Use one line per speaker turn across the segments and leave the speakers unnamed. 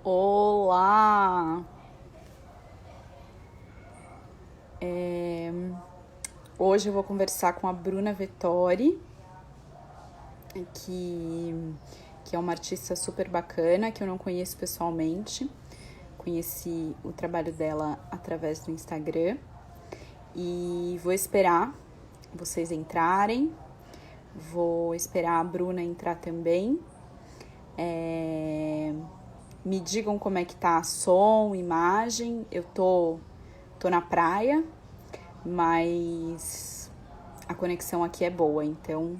Olá! Hoje eu vou conversar com a Bruna Vettori, que é uma artista super bacana, que eu não conheço pessoalmente. Conheci o trabalho dela através do Instagram. E vou esperar vocês entrarem. Vou esperar a Bruna entrar também. Me digam como é que tá som, imagem. Eu tô na praia, mas a conexão aqui é boa, então.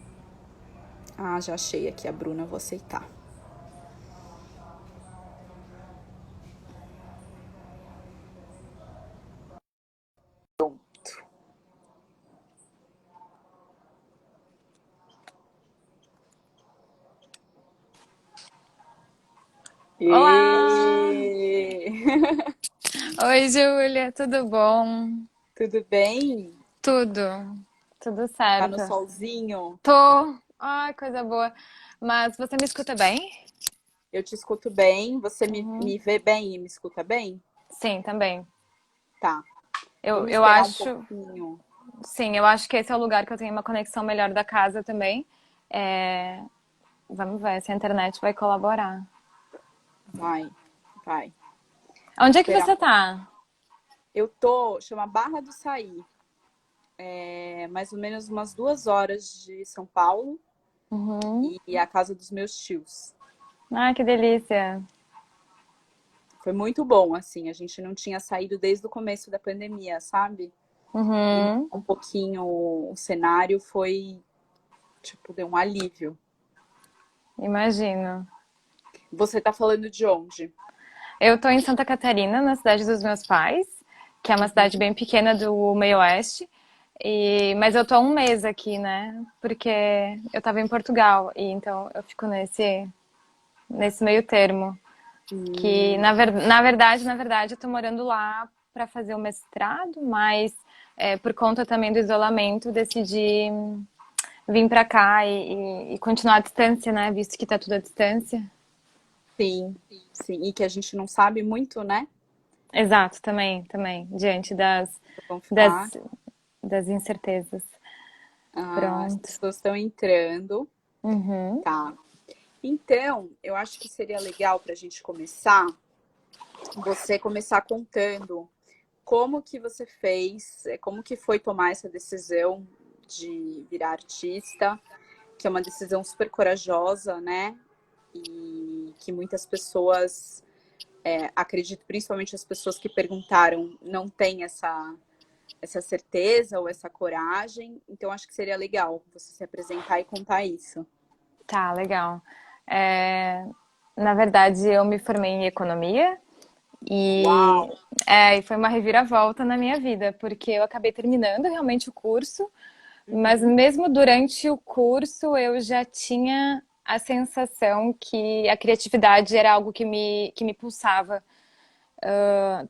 Ah, já achei aqui a Bruna, vou aceitar.
Olá!
E...
Oi, Júlia, tudo bom?
Tudo bem?
Tudo
Tá no
certo.
solzinho?
Tô. Ai, coisa boa. Mas você me escuta bem?
Eu te escuto bem, você me
Uhum.
vê bem e me escuta bem?
Sim, também.
Tá,
Eu,
vamos
eu
esperar um
acho,
pouquinho.
sim, eu acho que esse é o lugar que eu tenho uma conexão melhor da casa também. É, vamos ver se a internet vai colaborar.
Vai, vai.
Onde é que
Esperar um
você
pouco.
tá?
Chama Barra do Saí, é mais ou menos umas 2 horas de São Paulo
Uhum.
e a casa dos meus tios.
Ai, que delícia.
Foi muito bom, assim, a gente não tinha saído desde o começo da pandemia, sabe? E
Uhum.
um pouquinho o cenário foi, tipo, deu um alívio.
Imagino.
Você tá falando de onde?
Eu tô em Santa Catarina, na cidade dos meus pais, que é uma cidade
Uhum.
bem pequena do meio oeste. Mas eu tô há um mês aqui, né? Porque eu tava em Portugal e então eu fico nesse meio termo. Que
Hum,
na verdade, eu tô morando lá para fazer o mestrado, mas por conta também do isolamento, decidi vir para cá e continuar à distância, né? Visto que tá tudo à distância.
sim, sim. E que a gente não sabe muito, né?
Exato, também, diante
Vão ficar.
das, das incertezas.
Ah, as
Pronto.
pessoas estão entrando.
Uhum.
Tá. Então, eu acho que seria legal para a gente começar, você começar contando como que você fez, como que foi tomar essa decisão de virar artista, que é uma decisão super corajosa, né? E que muitas pessoas, acredito, principalmente as pessoas que perguntaram, não têm essa certeza ou essa coragem. Então, acho que seria legal você se apresentar e contar isso.
Tá, legal. É, na verdade, eu me formei em economia e,
Uau!
e foi uma reviravolta na minha vida, porque eu acabei terminando realmente o curso, mas
Uhum,
mesmo durante o curso eu já tinha a sensação que a criatividade era algo que me pulsava.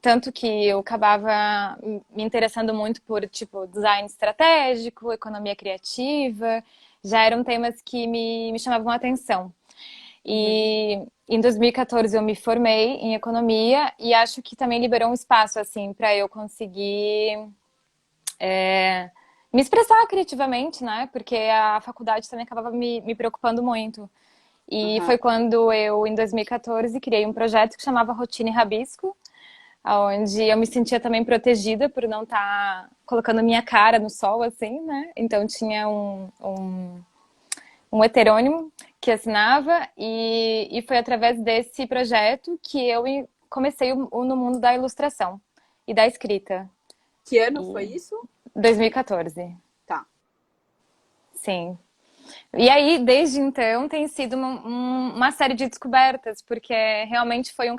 Tanto que eu acabava me interessando muito por, tipo, design estratégico, economia criativa, já eram temas que me chamavam a atenção.
uhum.
E em 2014 eu me formei em economia e acho que também liberou um espaço, assim, para eu conseguir me expressar criativamente, né? Porque a faculdade também acabava me preocupando muito. E
Aham.
foi quando eu, em 2014, criei um projeto que chamava Rotina e Rabisco, onde eu me sentia também protegida por não estar colocando minha cara no sol, assim, né? Então tinha um heterônimo que assinava e foi através desse projeto que eu comecei no mundo da ilustração e da escrita.
Que ano foi
E
isso?
2014,
Tá.
sim. E aí, desde então, tem sido uma série de descobertas, porque realmente foi um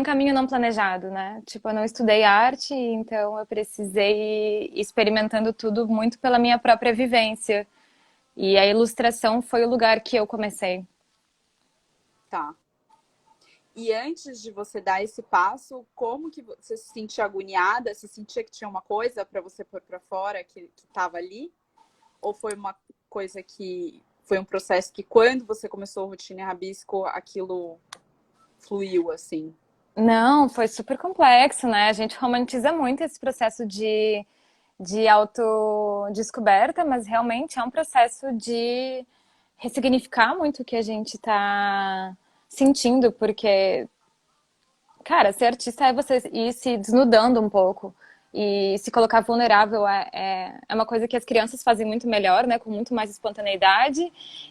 caminho não planejado, né? Tipo, eu não estudei arte, então eu precisei ir experimentando tudo muito pela minha própria vivência. E a ilustração foi o lugar que eu comecei.
Tá. E antes de você dar esse passo, como que você se sentia agoniada? Você sentia que tinha uma coisa para você pôr para fora que estava ali? Ou foi uma coisa que foi um processo que quando você começou a Rotina Rabisco, aquilo fluiu, assim?
Não, foi super complexo, né? A gente romantiza muito esse processo de autodescoberta, mas realmente é um processo de ressignificar muito o que a gente tá sentindo, porque, cara, ser artista é você ir se desnudando um pouco. E se colocar vulnerável é uma coisa que as crianças fazem muito melhor, né? Com muito mais espontaneidade.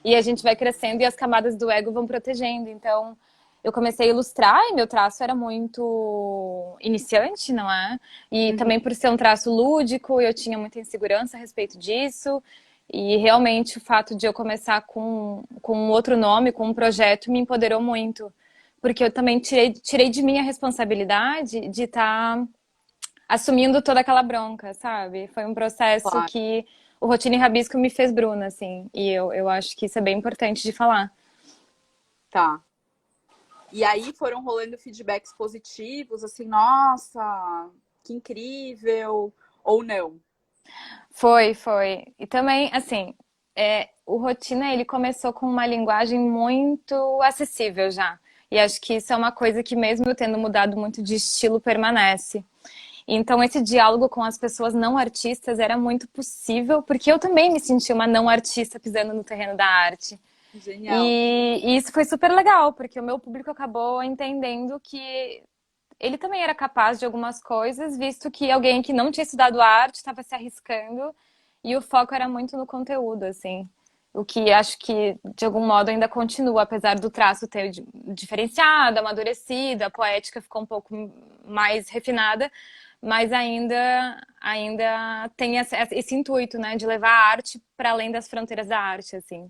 E a gente vai crescendo e as camadas do ego vão protegendo. Então, eu comecei a ilustrar e meu traço era muito iniciante, não é? E também por ser um traço lúdico, eu tinha muita insegurança a respeito disso. E realmente o fato de eu começar com um outro nome, com um projeto, me empoderou muito. Porque eu também tirei de mim a responsabilidade de estar assumindo toda aquela bronca, sabe? Foi um processo
Claro,
que o Rotina e Rabisco me fez Bruna, assim. E eu acho que isso é bem importante de falar.
tá. E aí foram rolando feedbacks positivos, assim, nossa, que incrível, ou não?
Foi, foi. E também, assim, o Rotina, ele começou com uma linguagem muito acessível já. E acho que isso é uma coisa que mesmo eu tendo mudado muito de estilo, permanece. Então, esse diálogo com as pessoas não artistas era muito possível, porque eu também me senti uma não artista pisando no terreno da arte.
Genial.
E isso foi super legal, porque o meu público acabou entendendo que ele também era capaz de algumas coisas, visto que alguém que não tinha estudado arte estava se arriscando e o foco era muito no conteúdo, assim. O que acho que, de algum modo, ainda continua, apesar do traço ter diferenciado, amadurecido, a poética ficou um pouco mais refinada, mas ainda tem esse intuito, né, de levar a arte para além das fronteiras da arte, assim.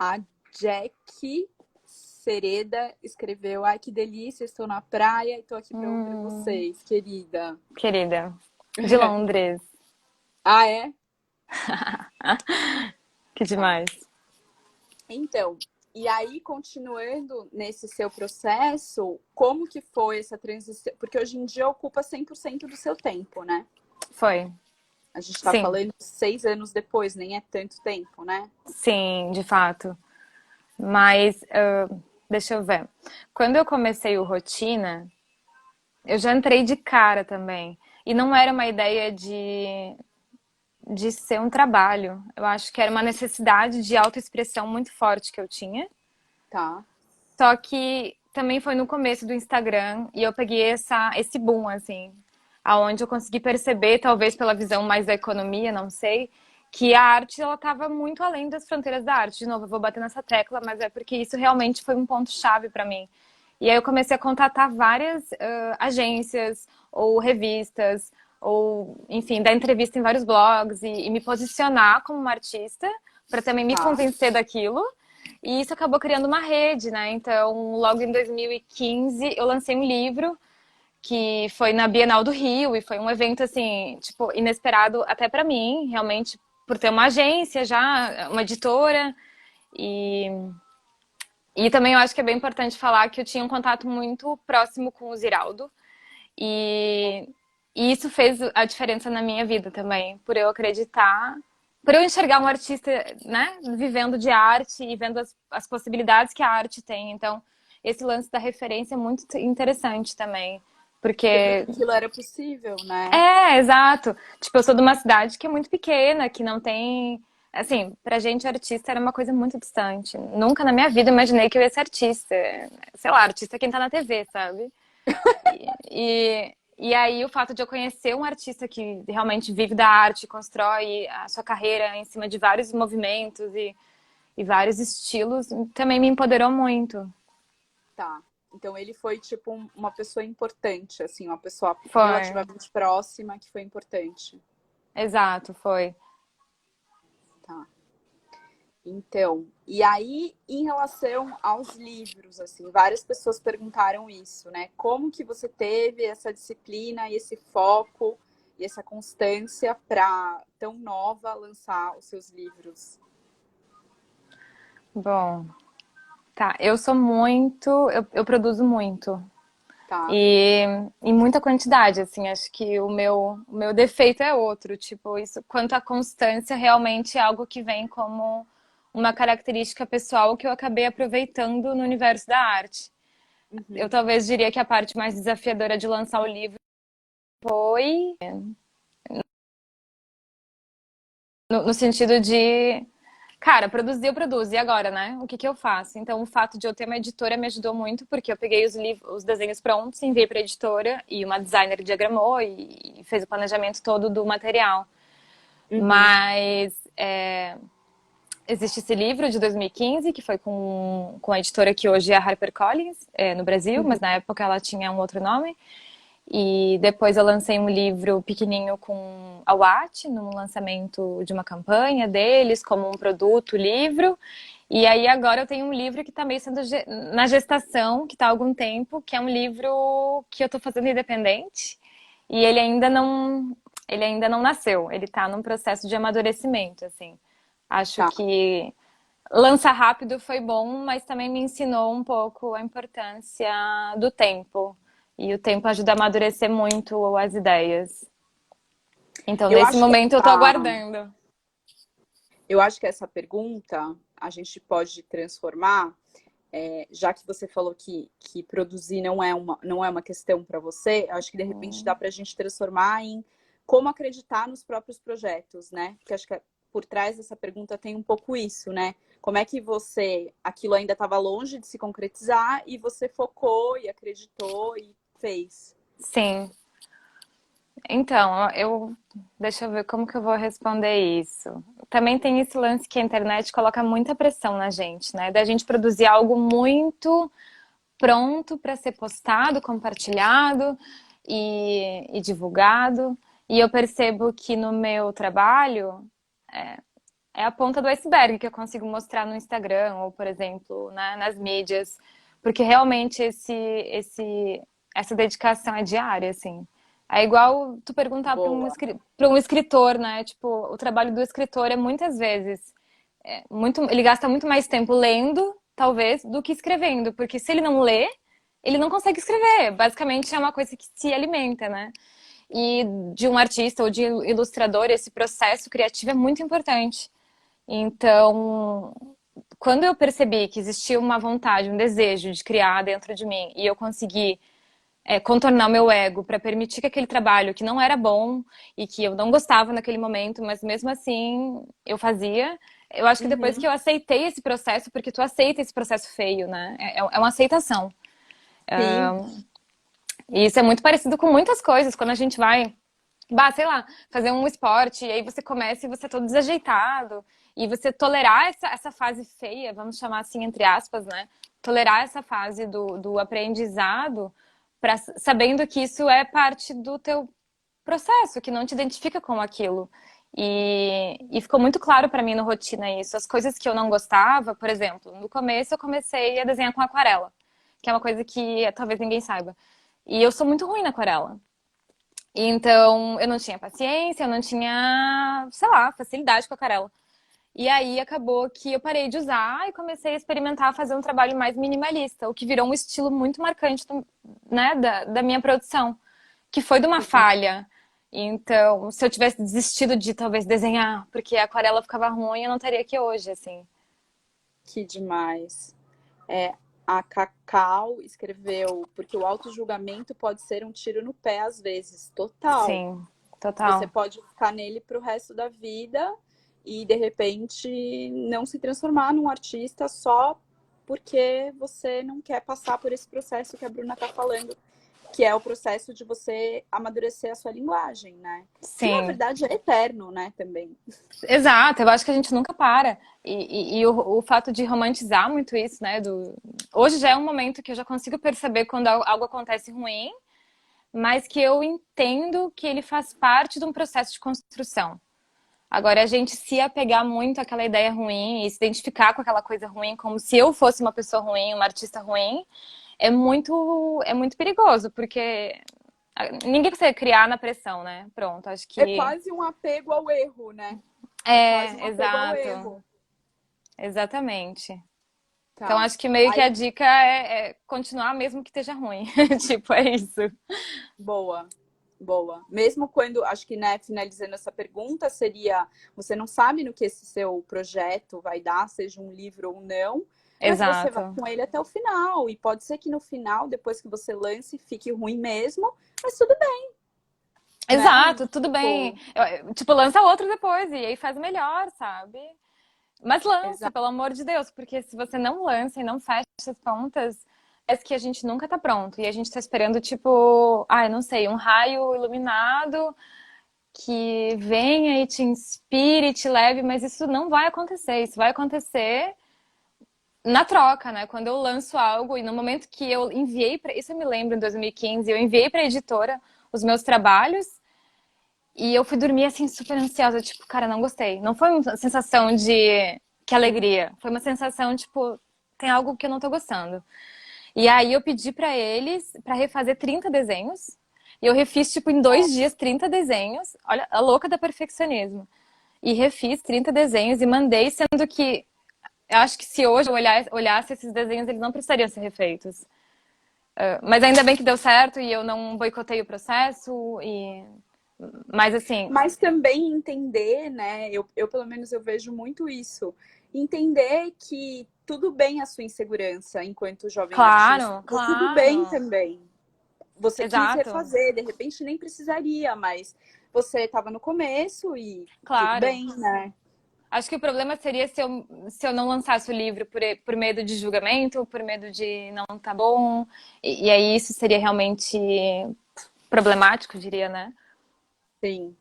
A Jack Sereda escreveu: ai, que delícia, estou na praia e estou aqui para ouvir vocês, querida.
Querida, de Londres,
Ah, é?
que
Tá.
demais.
Então, e aí, continuando nesse seu processo, como que foi essa transição? Porque hoje em dia ocupa 100% do seu tempo, né?
Foi.
A gente está
Sim,
falando 6 anos depois, nem é tanto tempo, né?
sim, de fato. Mas, deixa eu ver. Quando eu comecei o Rotina, eu já entrei de cara também. E não era uma ideia de ser um trabalho. Eu acho que era uma necessidade de autoexpressão muito forte que eu tinha.
Tá,
Só que também foi no começo do Instagram e eu peguei esse boom, assim, aonde eu consegui perceber, talvez pela visão mais da economia, não sei, que a arte ela estava muito além das fronteiras da arte. De novo, eu vou bater nessa tecla, mas é porque isso realmente foi um ponto chave para mim. E aí eu comecei a contatar várias agências ou revistas ou, enfim, dar entrevista em vários blogs e me posicionar como uma artista para também me
tá,
convencer daquilo. E isso acabou criando uma rede, né? Então, logo em 2015, eu lancei um livro que foi na Bienal do Rio e foi um evento assim, tipo, inesperado até para mim, realmente por ter uma agência já, uma editora e também eu acho que é bem importante falar que eu tinha um contato muito próximo com o Ziraldo e, isso fez a diferença na minha vida também, por eu acreditar, por eu enxergar um artista, né, vivendo de arte e vendo as possibilidades que a arte tem. Então, esse lance da referência é muito interessante também,
você viu
porque
que aquilo era possível, né?
exato. Tipo, eu sou de uma cidade que é muito pequena, que não tem. Assim, pra gente, artista era uma coisa muito distante. Nunca na minha vida imaginei que eu ia ser artista. Sei lá, artista é quem tá na TV, sabe? E aí, o fato de eu conhecer um artista que realmente vive da arte, constrói a sua carreira em cima de vários movimentos e vários estilos, também me empoderou muito.
Tá. Então ele foi tipo uma pessoa importante, assim, uma pessoa
Foi.
relativamente próxima que foi importante.
Exato, foi.
Tá. Então, e aí, em relação aos livros, assim, várias pessoas perguntaram isso, né? Como que você teve essa disciplina e esse foco e essa constância para tão nova lançar os seus livros?
Bom, tá. Eu sou muito. Eu produzo muito.
Tá,
E em muita quantidade, assim, acho que o meu defeito é outro, tipo, isso, quanto à constância, realmente é algo que vem como uma característica pessoal que eu acabei aproveitando no universo da arte. Eu
Uhum.
talvez diria que a parte mais desafiadora de lançar o livro foi no sentido de, cara, produzir eu produzo, e agora, né? O que que eu faço? Então, o fato de eu ter uma editora me ajudou muito, porque eu peguei os desenhos prontos, enviei para a editora, e uma designer diagramou e fez o planejamento todo do material.
Uhum.
Mas existe esse livro de 2015, que foi com a editora que hoje é a HarperCollins, no Brasil, mas
Uhum.
na época ela tinha um outro nome. E depois eu lancei um livro pequenininho com a Watt, no lançamento de uma campanha deles, como um produto, livro. E aí agora eu tenho um livro que está meio sendo na gestação, que está há algum tempo, que é um livro que eu estou fazendo independente. E ele ainda não nasceu, ele está num processo de amadurecimento, assim. Acho
Tá.
que lançar rápido foi bom, mas também me ensinou um pouco a importância do tempo. E o tempo ajuda a amadurecer muito as ideias. Então,
Eu
nesse
acho que
momento, eu tô aguardando.
eu acho que essa pergunta a gente pode transformar, já que você falou que produzir não é uma questão para você, eu acho que de repente dá para a gente transformar em como acreditar nos próprios projetos, né? Porque acho que por trás dessa pergunta tem um pouco isso, né? Como é que aquilo ainda estava longe de se concretizar e você focou e acreditou e fez?
Sim. Então, deixa eu ver como que eu vou responder isso. Também tem esse lance que a internet coloca muita pressão na gente, né? Da gente produzir algo muito pronto para ser postado, compartilhado e divulgado. E eu percebo que no meu trabalho é a ponta do iceberg que eu consigo mostrar no Instagram ou, por exemplo, nas mídias, porque realmente essa dedicação é diária, assim. É igual tu perguntar
Boa.
para um escritor, né? Tipo, o trabalho do escritor é muitas vezes ele gasta muito mais tempo lendo, talvez, do que escrevendo, porque se ele não lê, ele não consegue escrever. Basicamente é uma coisa que se alimenta, né? E de um artista ou de ilustrador, esse processo criativo é muito importante. Então, quando eu percebi que existia uma vontade, um desejo de criar dentro de mim e eu consegui contornar o meu ego para permitir que aquele trabalho que não era bom e que eu não gostava naquele momento, mas mesmo assim eu fazia. Eu acho que depois que
Uhum.
eu aceitei esse processo, porque tu aceita esse processo feio, né? É uma aceitação.
Sim,
E isso é muito parecido com muitas coisas. Quando a gente vai, sei lá, fazer um esporte, e aí você começa e você é todo desajeitado. E você tolerar essa fase feia, vamos chamar assim, entre aspas, né? Tolerar essa fase do aprendizado, sabendo que isso é parte do teu processo, que não te identifica com aquilo. E ficou muito claro para mim no rotina isso. As coisas que eu não gostava, por exemplo, no começo eu comecei a desenhar com aquarela, que é uma coisa que talvez ninguém saiba. E eu sou muito ruim na aquarela. Então, eu não tinha paciência, eu não tinha, sei lá, facilidade com a aquarela. E aí acabou que eu parei de usar e comecei a experimentar fazer um trabalho mais minimalista, o que virou um estilo muito marcante, né, da minha produção, que foi de uma falha. Então, se eu tivesse desistido de talvez desenhar, porque a aquarela ficava ruim, eu não estaria aqui hoje, assim.
que demais. A Cacau escreveu, porque o auto-julgamento pode ser um tiro no pé às vezes, total.
Sim,
Você
total.
pode ficar nele pro resto da vida e de repente não se transformar num artista só porque você não quer passar por esse processo que a Bruna tá falando, que é o processo de você amadurecer a sua linguagem, né? Que na
Sim.
verdade é eterno, né, também.
Exato, eu acho que a gente nunca para. E o fato de romantizar muito isso, né? Hoje já é um momento que eu já consigo perceber quando algo acontece ruim, mas que eu entendo que ele faz parte de um processo de construção. Agora, a gente se apegar muito àquela ideia ruim e se identificar com aquela coisa ruim, como se eu fosse uma pessoa ruim, uma artista ruim, é muito perigoso, porque ninguém consegue criar na pressão, né? Pronto, acho
É
que.
quase um apego ao erro, né? É quase um
É,
apego ao
exato.
erro.
Exatamente. Então,
Tá.
acho que meio que a
Aí,
dica é continuar mesmo que esteja ruim. Tipo, é isso.
boa. Boa. Mesmo quando, acho que, né, finalizando essa pergunta, seria, você não sabe no que esse seu projeto vai dar, seja um livro ou não, mas você vai
Exato.
com ele até o final. E pode ser que no final, depois que você lance, fique ruim mesmo, mas tudo bem, né?
Exato, tudo bem.
Tipo,
Tipo, lança outro depois e aí faz melhor, sabe? Mas lança,
exato.
pelo amor de Deus, porque se você não lança e não fecha as pontas, é que a gente nunca tá pronto. E a gente tá esperando, tipo, ai, não sei, um raio iluminado que venha e te inspire, te leve, mas isso não vai acontecer. Isso vai acontecer na troca, né? Quando eu lanço algo e no momento que eu enviei para, isso eu me lembro em 2015, eu enviei para a editora os meus trabalhos e eu fui dormir assim super ansiosa, tipo, cara, não gostei. Não foi uma sensação de que alegria, foi uma sensação tipo, tem algo que eu não tô gostando. E aí eu pedi para eles para refazer 30 desenhos. E eu refiz tipo em 2 dias 30 desenhos. Olha, a louca da perfeccionismo. E refiz 30 desenhos e mandei, sendo que eu acho que se hoje eu olhasse esses desenhos, eles não precisariam ser refeitos. Mas ainda bem que deu certo e eu não boicotei o processo. Mas assim,
Mas também entender, né? Eu pelo menos eu vejo muito isso. Entender que tudo bem a sua insegurança enquanto jovem artista.
claro,
Tá tudo bem
claro.
também. Você quis
Exato,
refazer, de repente nem precisaria, mas você estava no começo e tudo
claro.
bem, né?
Acho que o problema seria se eu não lançasse o livro por medo de julgamento, por medo de não tá bom. E aí isso seria realmente problemático, diria, né?
Sim.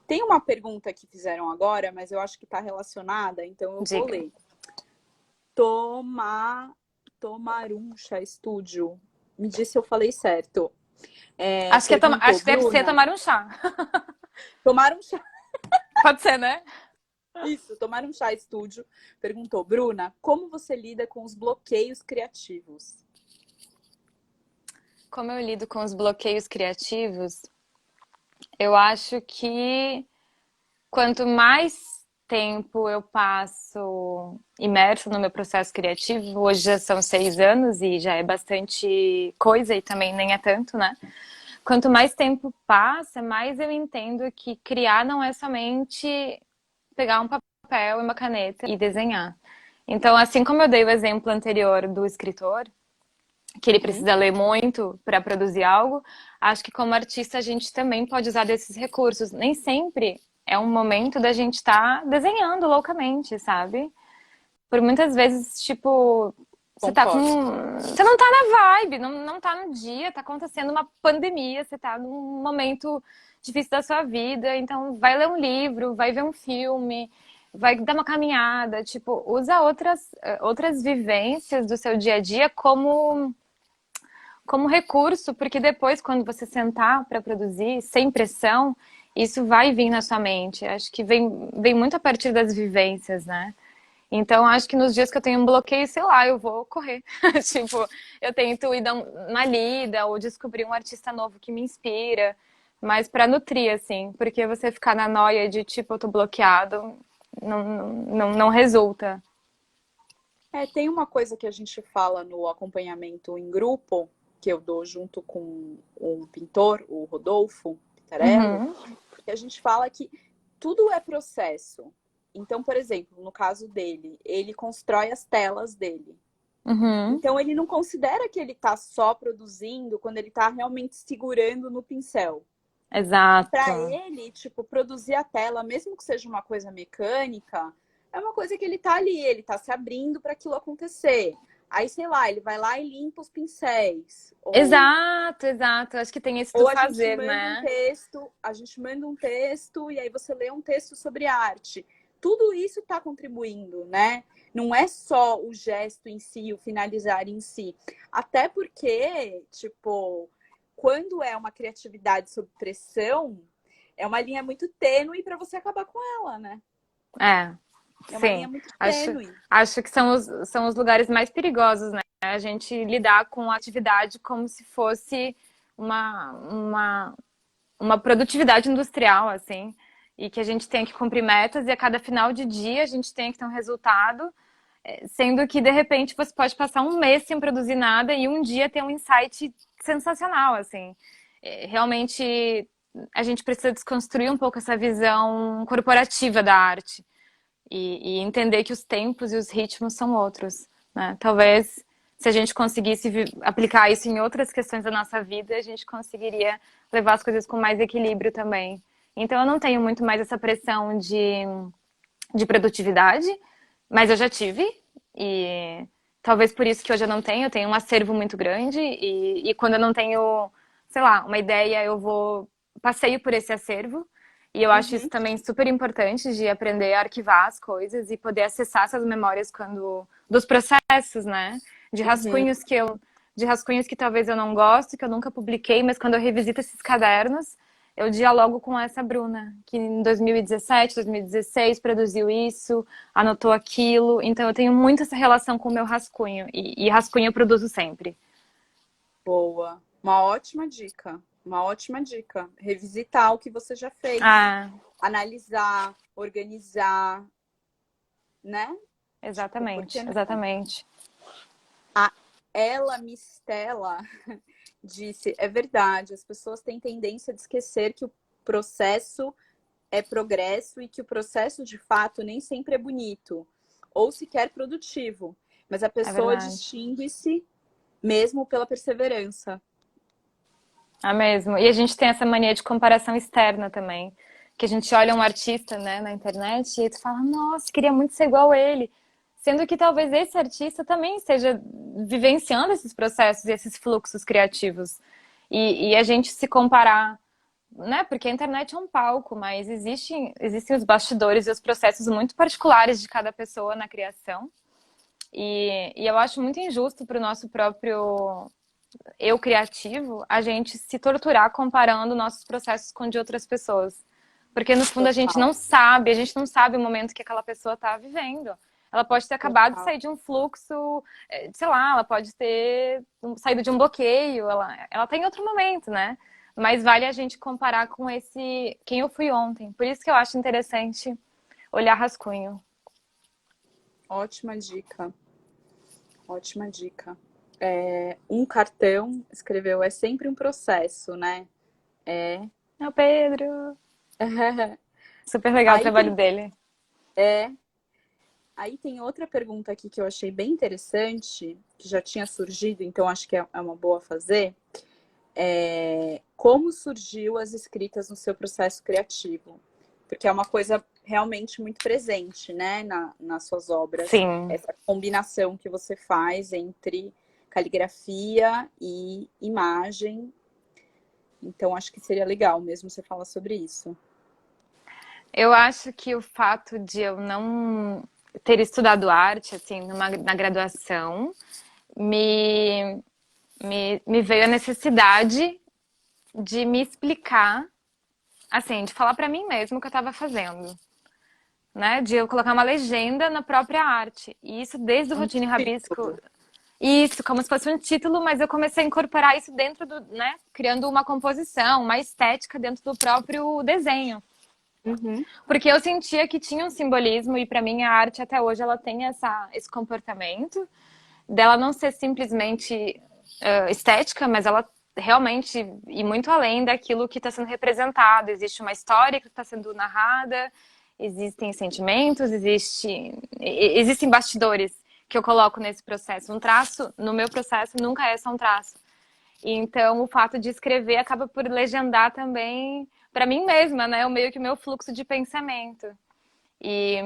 Tem uma pergunta que fizeram agora, mas eu acho que está relacionada, então eu vou
Diga.
ler. Toma, Tomaruncha Estúdio. Me disse se eu falei certo. Perguntou,
Acho que deve ser
Bruna,
tomar um chá.
tomar um chá.
Pode ser, né?
Isso, tomar um chá estúdio. Perguntou, Bruna, como você lida com os bloqueios criativos?
Como eu lido com os bloqueios criativos, eu acho que quanto mais tempo eu passo imerso no meu processo criativo, hoje já são 6 anos e já é bastante coisa e também nem é tanto, né? Quanto mais tempo passa, mais eu entendo que criar não é somente pegar um papel e uma caneta e desenhar. Então, assim como eu dei o exemplo anterior do escritor, que ele
Uhum.
precisa ler muito para produzir algo, acho que como artista a gente também pode usar desses recursos. Nem sempre é um momento da gente estar desenhando loucamente, sabe? Por muitas vezes, tipo, você tá com.
Concordo.
Você não tá na vibe, não tá no dia, tá acontecendo uma pandemia, você tá num momento difícil da sua vida, então vai ler um livro, vai ver um filme, vai dar uma caminhada, tipo, usa outras vivências do seu dia a dia como recurso, porque depois, quando você sentar para produzir, sem pressão, isso vai vir na sua mente. Acho que vem muito a partir das vivências, né? Então, acho que nos dias que eu tenho um bloqueio, sei lá, eu vou correr. Tipo, eu tento ir dar uma lida ou descobrir um artista novo que me inspira, mas para nutrir, assim, porque você ficar na noia de tipo, eu tô bloqueado, não resulta.
Tem uma coisa que a gente fala no acompanhamento em grupo, que eu dou junto com o pintor, o Rodolfo Pitarello,
Uhum,
que a gente fala que tudo é processo. Então, por exemplo, no caso dele, ele constrói as telas dele.
uhum,
Então, ele não considera que ele está só produzindo quando ele está realmente segurando no pincel. Para
exato.
ele, tipo, produzir a tela, mesmo que seja uma coisa mecânica, é uma coisa que ele tá ali, ele tá se abrindo para aquilo acontecer. Aí, sei lá, ele vai lá e limpa os pincéis.
Exato, exato. Acho que tem esse do
Ou a gente
fazer,
manda um
né?
texto, a gente manda um texto e aí você lê um texto sobre arte. Tudo isso está contribuindo, né? Não é só o gesto em si, o finalizar em si. Até porque, tipo, quando é uma criatividade sob pressão, é uma linha muito tênue para você acabar com ela, né?
É,
É uma linha
sim.
muito
Acho,
tênue.
acho que são os lugares mais perigosos, né? A gente lidar com a atividade como se fosse uma, uma, uma produtividade industrial, assim, e que a gente tem que cumprir metas e a cada final de dia a gente tem que ter um resultado, sendo que de repente você pode passar um mês sem produzir nada e um dia ter um insight sensacional, assim. Realmente a gente precisa desconstruir um pouco essa visão corporativa da arte e entender que os tempos e os ritmos são outros, né? Talvez se a gente conseguisse aplicar isso em outras questões da nossa vida, a gente conseguiria levar as coisas com mais equilíbrio também. Então eu não tenho muito mais essa pressão de produtividade, mas eu já tive e talvez por isso que hoje eu tenho um acervo muito grande e quando eu não tenho, sei lá, uma ideia, passeio por esse acervo e eu acho isso
Uhum,
também super importante de aprender a arquivar as coisas e poder acessar essas memórias dos processos, né? De
uhum.
rascunhos de rascunhos que talvez eu não goste, que eu nunca publiquei, mas quando eu revisito esses cadernos, eu dialogo com essa Bruna, que em 2017, 2016 produziu isso, anotou aquilo. Então eu tenho muito essa relação com o meu rascunho. E rascunho eu produzo sempre.
Boa. Uma ótima dica. Uma ótima dica. Revisitar o que você já fez.
Ah,
Analisar, organizar, né? Tipo, por
exatamente,
que não?
exatamente.
A Ela Mistela disse, é verdade, as pessoas têm tendência de esquecer que o processo é progresso e que o processo de fato nem sempre é bonito ou sequer produtivo, mas a
É
pessoa
verdade.
distingue-se mesmo pela perseverança.
É mesmo. E a gente tem essa mania de comparação externa também. Que a gente olha um artista, né, na internet e aí tu fala, nossa, queria muito ser igual a ele. Sendo que talvez esse artista também esteja vivenciando esses processos e esses fluxos criativos. E a gente se comparar, né? Porque a internet é um palco, mas existem os bastidores e os processos muito particulares de cada pessoa na criação. E eu acho muito injusto para o nosso próprio eu criativo, a gente se torturar comparando nossos processos com de outras pessoas. Porque no fundo
Total,
a gente não sabe o momento que aquela pessoa está vivendo. Ela pode ter acabado de
total.
sair de um fluxo, sei lá, ela pode ter saído de um bloqueio, ela tá em outro momento, né? Mas vale a gente comparar com esse quem eu fui ontem. Por isso que eu acho interessante olhar rascunho.
Ótima dica. Ótima dica. Um cartão escreveu, é sempre um processo, né? É.
É o Pedro. Super legal o
Aí
trabalho
tem,
dele.
é, aí tem outra pergunta aqui que eu achei bem interessante, que já tinha surgido, então acho que é uma boa fazer. Como surgiu as escritas no seu processo criativo? Porque é uma coisa realmente muito presente, né, nas suas obras.
Sim.
Essa combinação que você faz entre caligrafia e imagem. Então, acho que seria legal mesmo você falar sobre isso.
Eu acho que o fato de eu não ter estudado arte, assim, na graduação, me, me veio a necessidade de me explicar, assim, de falar para mim mesmo o que eu estava fazendo, né? De eu colocar uma legenda na própria arte. E isso desde o
Um
Routine Rabisco.
título.
Isso, como se fosse um título, mas eu comecei a incorporar isso dentro do, né? Criando uma composição, uma estética dentro do próprio desenho.
Uhum.
Porque eu sentia que tinha um simbolismo e para mim a arte até hoje ela tem esse comportamento dela não ser simplesmente estética, mas ela realmente ir muito além daquilo que está sendo representado. Existe uma história que está sendo narrada, existem sentimentos, existem bastidores que eu coloco nesse processo. Um traço, no meu processo, nunca é só um traço. Então, o fato de escrever acaba por legendar também para mim mesma, né? O meio que o meu fluxo de pensamento. E,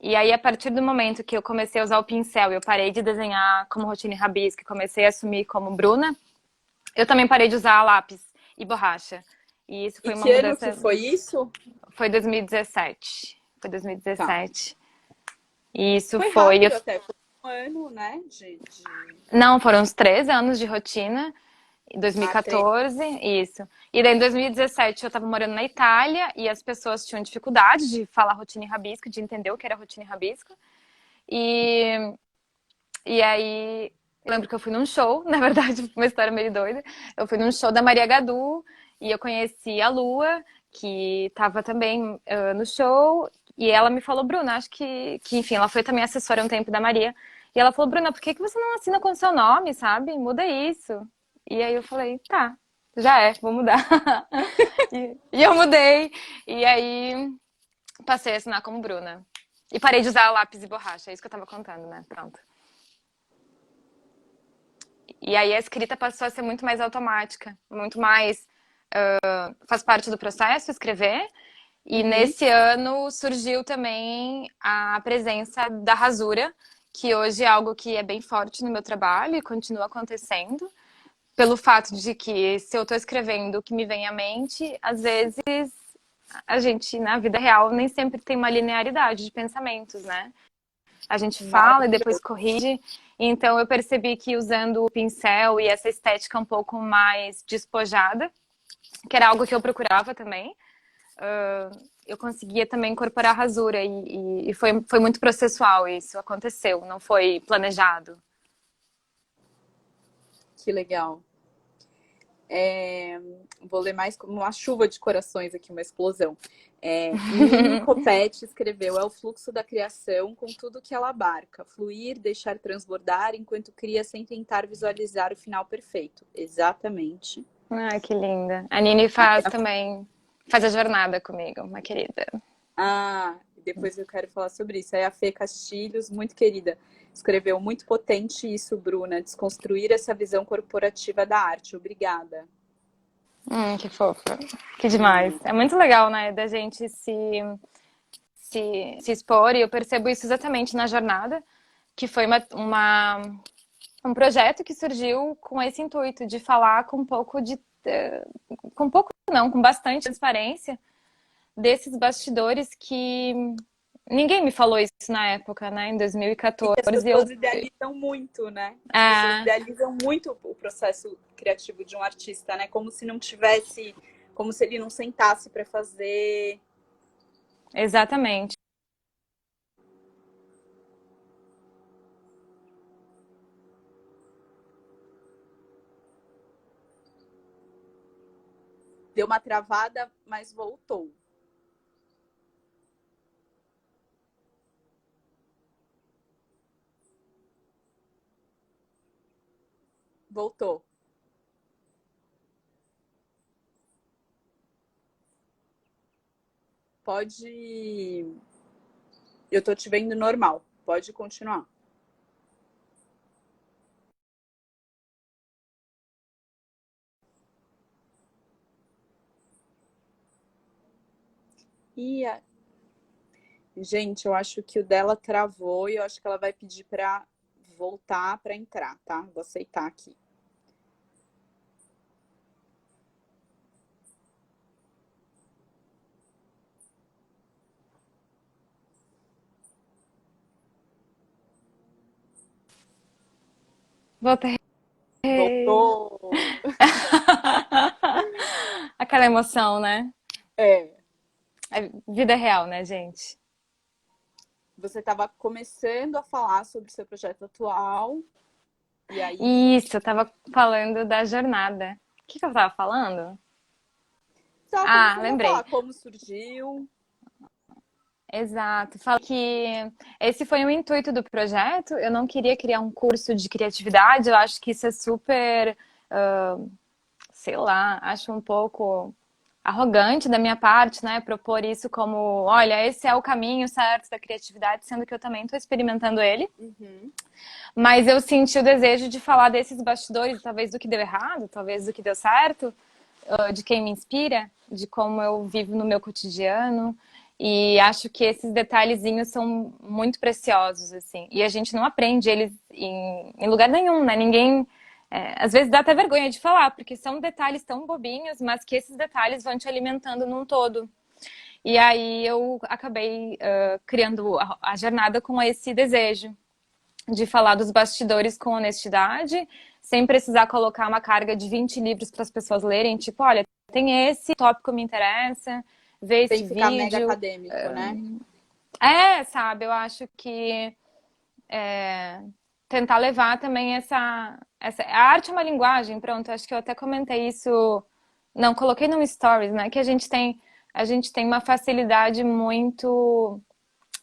e aí, a partir do momento que eu comecei a usar o pincel, eu parei de desenhar como Routine Rabisco, comecei a assumir como Bruna, eu também parei de usar lápis e borracha. E isso
E
foi uma
que ano que
mudança.
foi isso?
Foi 2017. Foi
Tá.
2017. E isso
Foi
foi.
rápido até, foi um ano, né?
Não, foram uns 3 anos de rotina. Em
Ah, 3.
2014, isso. E daí em 2017 eu estava morando na Itália e as pessoas tinham dificuldade de falar rotina e rabisco, de entender o que era rotina e rabisco. E, e aí eu lembro que eu fui num show, na verdade, uma história meio doida. Eu fui num show da Maria Gadu e eu conheci a Lua, que estava também no show, e ela me falou, Bruna, acho que, enfim, ela foi também assessora um tempo da Maria. E ela falou, Bruna, por que você não assina com o seu nome, sabe? Muda isso. E aí eu falei, tá. Já é, vou mudar. E eu mudei. E aí passei a assinar como Bruna. E parei de usar lápis e borracha, é isso que eu tava contando, né? Pronto. E aí a escrita passou a ser muito mais automática, muito mais. Faz parte do processo escrever. E
Uhum.
nesse ano surgiu também a presença da rasura, que hoje é algo que é bem forte no meu trabalho e continua acontecendo. Pelo fato de que se eu estou escrevendo o que me vem à mente, às vezes a gente, na vida real, nem sempre tem uma linearidade de pensamentos, né? A gente fala e depois
Maravilhoso.
corrige. Então eu percebi que usando o pincel e essa estética um pouco mais despojada, que era algo que eu procurava também, eu conseguia também incorporar a rasura e foi muito processual isso, aconteceu, não foi planejado.
Que legal. Vou ler mais como uma chuva de corações aqui, uma explosão. Nini Copete escreveu: é o fluxo da criação com tudo que ela abarca. Fluir, deixar transbordar enquanto cria sem tentar visualizar o final perfeito. Exatamente.
Ai, que linda. A Nini faz também, faz a jornada comigo, uma querida.
Depois eu quero falar sobre isso. Aí a Fê Castilhos, muito querida, escreveu: muito potente isso, Bruna, desconstruir essa visão corporativa da arte. Obrigada.
Que fofa. Que demais. É muito legal, né, da gente se expor, e eu percebo isso exatamente na jornada, que foi um projeto que surgiu com esse intuito de falar com um pouco de. Com pouco, não, com bastante transparência desses bastidores que ninguém me falou isso na época, né, em
E que as
2014.
pessoas idealizam muito, né? As pessoas
É,
idealizam muito o processo criativo de um artista, né? Como se não tivesse, como se ele não sentasse para fazer.
exatamente.
Deu uma travada, mas voltou. Voltou. Pode. Eu tô te vendo normal. Pode continuar. E a... Gente, eu acho que o dela travou e eu acho que ela vai pedir para voltar para entrar, tá? Vou aceitar aqui.
Voltei.
Voltou.
Aquela emoção, né?
É.
É vida real, né, gente?
Você estava começando a falar sobre o seu projeto atual, e aí
Isso, eu tava falando da jornada. O que eu tava falando?
estava
Ah,
começando a
lembrei.
falar como surgiu.
Exato. Falo que esse foi o intuito do projeto. Eu não queria criar um curso de criatividade. Eu acho que isso é super, sei lá, acho um pouco arrogante da minha parte, né? Propor isso como, olha, esse é o caminho certo da criatividade, sendo que eu também estou experimentando ele.
Uhum.
Mas eu senti o desejo de falar desses bastidores, talvez do que deu errado, talvez do que deu certo, de quem me inspira, de como eu vivo no meu cotidiano. E acho que esses detalhezinhos são muito preciosos, assim. E a gente não aprende eles em lugar nenhum, né? Ninguém. Às vezes dá até vergonha de falar, porque são detalhes tão bobinhos, mas que esses detalhes vão te alimentando num todo. E aí eu acabei criando a jornada com esse desejo de falar dos bastidores com honestidade, sem precisar colocar uma carga de 20 livros para as pessoas lerem, tipo, olha, tem esse tópico me interessa, vê
Sem
esse
ficar mega
vídeo.
acadêmico, né?
Sabe, eu acho que tentar levar também a arte é uma linguagem, pronto, acho que eu até comentei isso, não, coloquei no stories, né, que a gente tem uma facilidade muito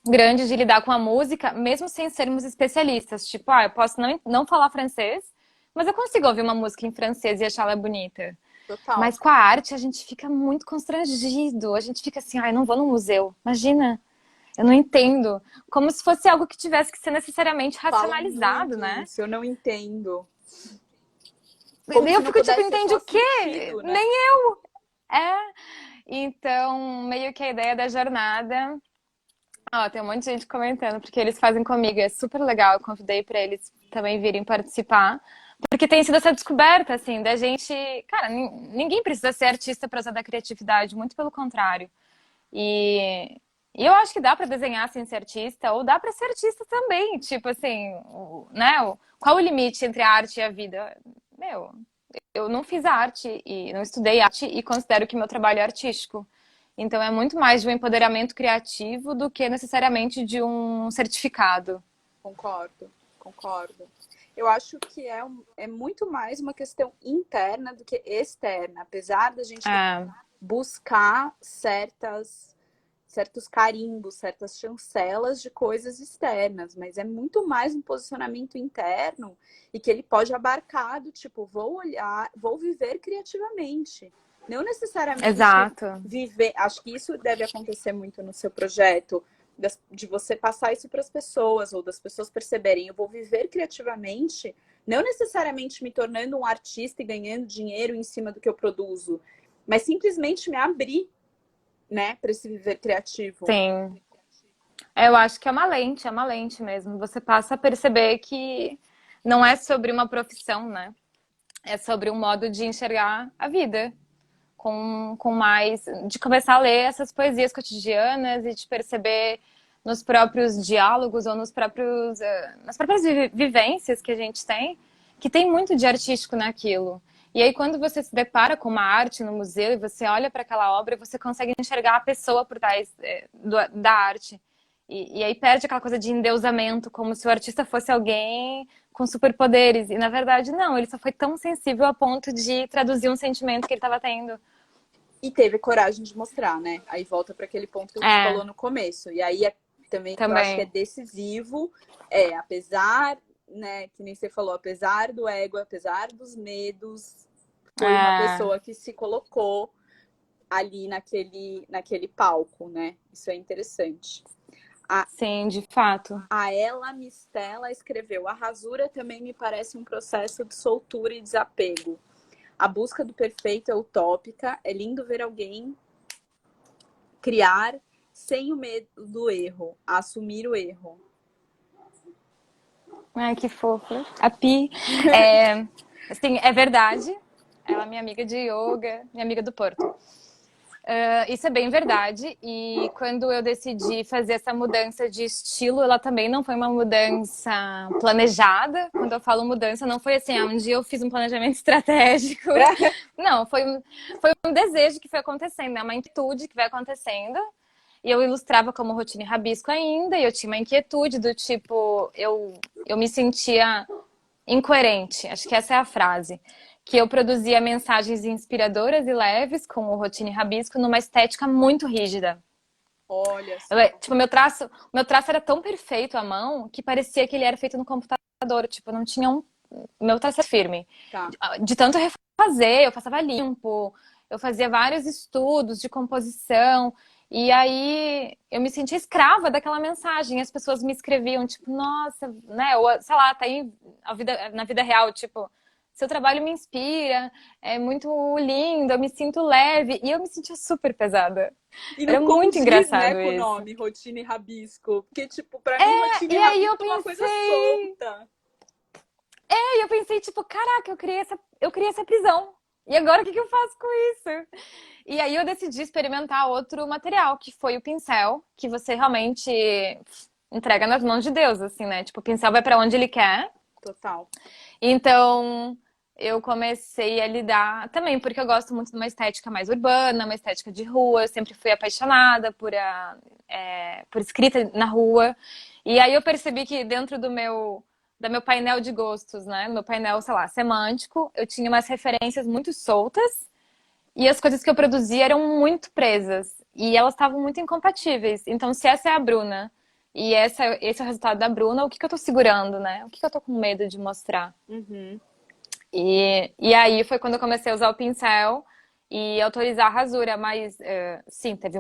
grande de lidar com a música, mesmo sem sermos especialistas. Tipo, eu posso não falar francês, mas eu consigo ouvir uma música em francês e achar ela bonita.
Total.
Mas com a arte a gente fica muito constrangido. A gente fica assim, ai, não vou no museu. Imagina, eu não entendo. Como se fosse algo que tivesse que ser necessariamente
Falam
racionalizado,
muito
né?
isso, eu não entendo. Como
E
se
eu
não
fico tipo,
pudesse ser
entende
só
o quê?
sentido, né?
Nem é. Então, meio que a ideia da jornada. Ó, tem um monte de gente comentando, porque eles fazem comigo, é super legal. Eu convidei pra eles também virem participar. Porque tem sido essa descoberta, assim, da gente. Cara, ninguém precisa ser artista pra usar da criatividade, muito pelo contrário. E, e eu acho que dá pra desenhar sem ser artista, ou dá pra ser artista também. Tipo assim, né? Qual o limite entre a arte e a vida? Meu, eu não fiz arte e não estudei arte e considero que meu trabalho é artístico. Então é muito mais de um empoderamento criativo do que necessariamente de um certificado.
Concordo, concordo. Eu acho que é muito mais uma questão interna do que externa, apesar da gente
É,
buscar certos carimbos, certas chancelas de coisas externas, mas é muito mais um posicionamento interno e que ele pode abarcar do tipo, vou olhar, vou viver criativamente. Não necessariamente
exato.
viver, acho que isso deve acontecer muito no seu projeto, de você passar isso para as pessoas, ou das pessoas perceberem, eu vou viver criativamente, não necessariamente me tornando um artista e ganhando dinheiro em cima do que eu produzo, mas simplesmente me abrir, né, para esse viver criativo.
Sim. Eu acho que é uma lente mesmo. Você passa a perceber que não é sobre uma profissão, né? É sobre um modo de enxergar a vida. Com mais. De começar a ler essas poesias cotidianas e de perceber nos próprios diálogos ou nas próprias vivências que a gente tem muito de artístico naquilo. E aí, quando você se depara com uma arte no museu e você olha para aquela obra, você consegue enxergar a pessoa por trás da arte. E aí perde aquela coisa de endeusamento, como se o artista fosse alguém com superpoderes. E na verdade, não, ele só foi tão sensível a ponto de traduzir um sentimento que ele estava tendo.
E teve coragem de mostrar, né? Aí volta para aquele ponto que a gente falou
É,
no começo. E aí também eu acho que é
também.
decisivo, apesar, né, que nem você falou, apesar do ego, apesar dos medos, foi uma
É,
pessoa que se colocou ali naquele palco, né? Isso é interessante. A,
sim, de fato.
a Ela Mistela escreveu: a rasura também me parece um processo de soltura e desapego. A busca do perfeito é utópica. É lindo ver alguém criar sem o medo do erro, assumir o erro.
Ai, que fofo. A Pi. É, assim, é verdade. Ela é minha amiga de yoga, minha amiga do Porto. Isso é bem verdade. E quando eu decidi fazer essa mudança de estilo, ela também não foi uma mudança planejada. Quando eu falo mudança, não foi assim, um dia eu fiz um planejamento estratégico. Não, foi um desejo que foi acontecendo, né? Uma inquietude que vai acontecendo. E eu ilustrava como rotina e rabisco ainda, e eu tinha uma inquietude do tipo, eu me sentia incoerente, acho que essa é a frase. Que eu produzia mensagens inspiradoras e leves com o rotina e rabisco numa estética muito rígida.
Olha só.
Tipo, meu traço era tão perfeito à mão que parecia que ele era feito no computador, tipo, não tinha um meu traço era firme.
Tá.
De tanto refazer, eu passava limpo, eu fazia vários estudos de composição, e aí eu me sentia escrava daquela mensagem. As pessoas me escreviam, tipo, nossa, né? Ou, sei lá, tá aí na vida real, tipo, seu trabalho me inspira, é muito lindo, eu me sinto leve. E eu me sentia super pesada.
E não
Era muito
condiz, né,
engraçado
com o
isso.
nome, rotina e rabisco. Porque, tipo, pra mim, rotina
E
e
aí
rabisco é uma coisa solta.
eu pensei, tipo, caraca, eu criei essa prisão. E agora o que eu faço com isso? E aí eu decidi experimentar outro material, que foi o pincel, que você realmente entrega nas mãos de Deus, assim, né? Tipo, o pincel vai para onde ele quer.
Total.
Então, eu comecei a lidar também, porque eu gosto muito de uma estética mais urbana, uma estética de rua. Eu sempre fui apaixonada por escrita na rua. E aí eu percebi que dentro do meu painel de gostos, né? No meu painel, sei lá, semântico, eu tinha umas referências muito soltas e as coisas que eu produzia eram muito presas e elas estavam muito incompatíveis. Então, se essa é a Bruna e esse é o resultado da Bruna, o que eu tô segurando, né? O que eu tô com medo de mostrar?
Uhum.
E aí foi quando eu comecei a usar o pincel e autorizar a rasura, mas sim, teve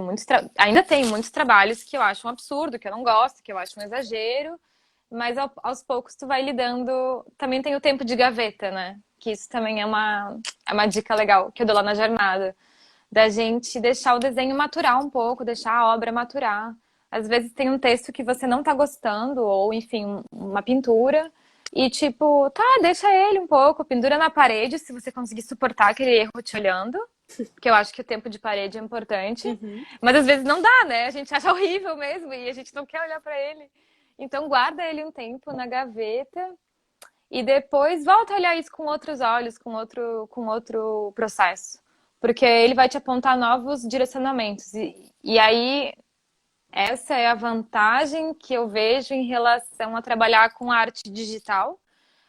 ainda tem muitos trabalhos que eu acho um absurdo, que eu não gosto, que eu acho um exagero, mas aos poucos tu vai lidando. Também tem o tempo de gaveta, né? Que isso também é uma dica legal que eu dou lá na jornada, da gente deixar o desenho maturar um pouco, deixar a obra maturar. Às vezes tem um texto que você não tá gostando, ou enfim, uma pintura, e tipo, tá, deixa ele um pouco, pendura na parede se você conseguir suportar aquele erro te olhando, porque eu acho que o tempo de parede é importante,
Uhum.
mas às vezes não dá, né? A gente acha horrível mesmo e a gente não quer olhar para ele. Então guarda ele um tempo na gaveta e depois volta a olhar isso com outros olhos, com outro processo. Porque ele vai te apontar novos direcionamentos. E aí, essa é a vantagem que eu vejo em relação a trabalhar com arte digital,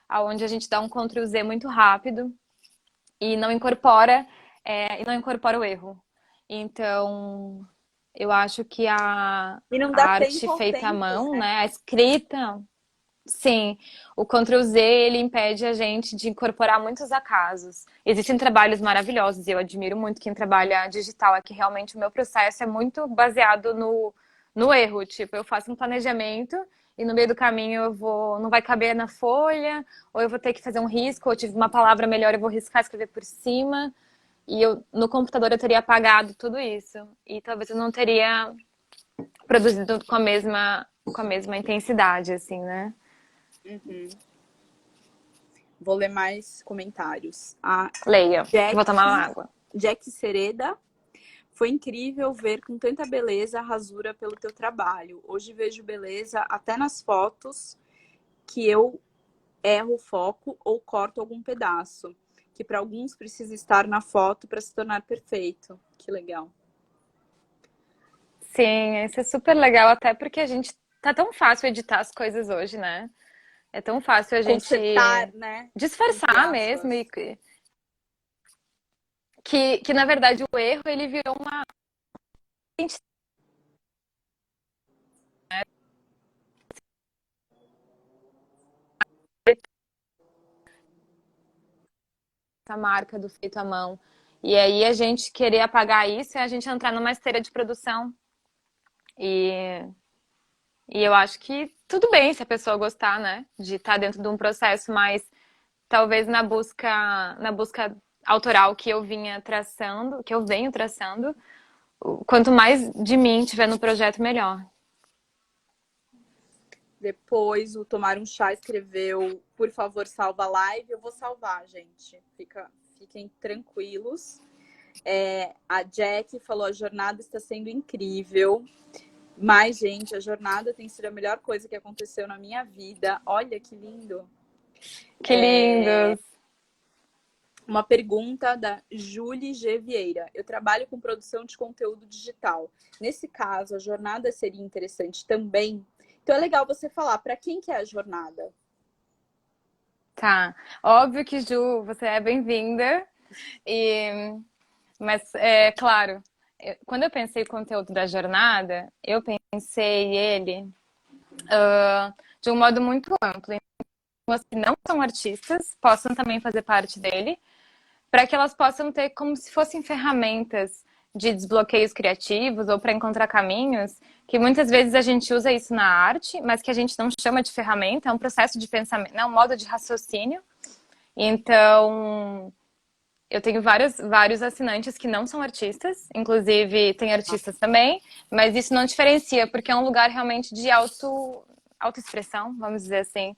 onde a gente dá um Ctrl+Z muito rápido e não incorpora o erro. Então, eu acho que
E não
a
dá
arte
tempo ao
feita à
tempo,
mão,
né?
né, a escrita, sim, o Ctrl+Z ele impede a gente de incorporar muitos acasos. Existem trabalhos maravilhosos e eu admiro muito quem trabalha digital. É que realmente o meu processo é muito baseado no erro. Tipo, eu faço um planejamento e no meio do caminho não vai caber na folha, ou eu vou ter que fazer um risco, ou eu tive uma palavra melhor, eu vou riscar, escrever por cima. E no computador eu teria apagado tudo isso. E talvez eu não teria produzido com a mesma intensidade, assim, né?
Uhum. Vou ler mais comentários. A
Leia, que eu
Jack,
vou tomar uma água.
Jack Sereda. Foi incrível ver com tanta beleza a rasura pelo teu trabalho. Hoje vejo beleza até nas fotos que eu erro o foco ou corto algum pedaço, que para alguns precisa estar na foto para se tornar perfeito. Que legal.
Sim, isso é super legal, até porque a gente tá tão fácil editar as coisas hoje, né? É tão fácil a gente
Consertar, né? Entre
disfarçar mesmo
aspas.
que na verdade o erro ele virou uma essa marca do feito à mão. E aí a gente querer apagar isso é a gente entrar numa esteira de produção. E, e eu acho que tudo bem se a pessoa gostar, né? De estar dentro de um processo, mas talvez na busca autoral que eu vinha traçando, que eu venho traçando, quanto mais de mim tiver no projeto, melhor.
Depois o Tomar um Chá escreveu, por favor, salva a live. Eu vou salvar, gente. Fiquem tranquilos. A Jack falou, a jornada está sendo incrível. Mas, gente, a jornada tem sido a melhor coisa que aconteceu na minha vida. Olha que lindo.
Que lindos!
Uma pergunta da Julie G. Vieira. Eu trabalho com produção de conteúdo digital. Nesse caso, a jornada seria interessante também. Então é legal você falar para quem que é a jornada.
Tá. Óbvio que, Ju, você é bem-vinda. Mas, é claro, quando eu pensei o conteúdo da jornada, eu pensei ele de um modo muito amplo. Pessoas que não são artistas possam também fazer parte dele, para que elas possam ter como se fossem ferramentas de desbloqueios criativos ou para encontrar caminhos, que muitas vezes a gente usa isso na arte, mas que a gente não chama de ferramenta, é um processo de pensamento, é um modo de raciocínio. Então, eu tenho vários assinantes que não são artistas, inclusive tem artistas também, mas isso não diferencia, porque é um lugar realmente de autoexpressão, vamos dizer assim.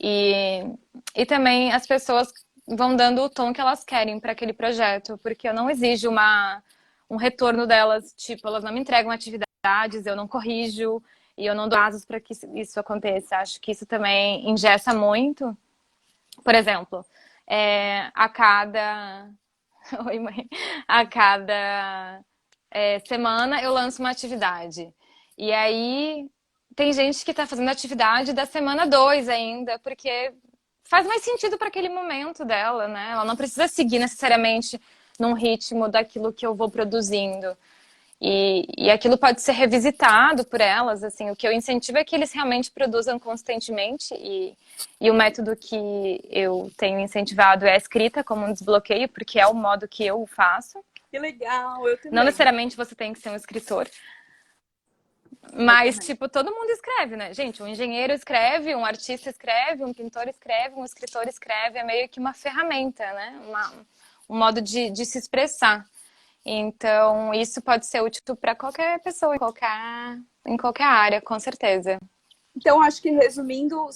E também as pessoas vão dando o tom que elas querem para aquele projeto, porque eu não exijo um retorno delas, tipo, elas não me entregam atividades, eu não corrijo e eu não dou prazos para que isso aconteça. Acho que isso também engessa muito. Por exemplo, a cada. Oi, mãe. A cada semana eu lanço uma atividade. E aí tem gente que está fazendo atividade da semana 2 ainda, porque faz mais sentido para aquele momento dela, né? Ela não precisa seguir necessariamente num ritmo daquilo que eu vou produzindo. E aquilo pode ser revisitado por elas, assim, o que eu incentivo é que eles realmente produzam constantemente e o método que eu tenho incentivado é a escrita como um desbloqueio, porque é o modo que eu faço.
Que legal, eu
Não
também.
necessariamente você tem que ser um escritor,
Eu
mas,
também.
tipo, todo mundo escreve, né? Gente, um engenheiro escreve, um artista escreve, um pintor escreve, um escritor escreve, é meio que uma ferramenta, né? Um modo de se expressar. Então, isso pode ser útil para qualquer pessoa, em qualquer área, com certeza.
Então, acho que resumindo,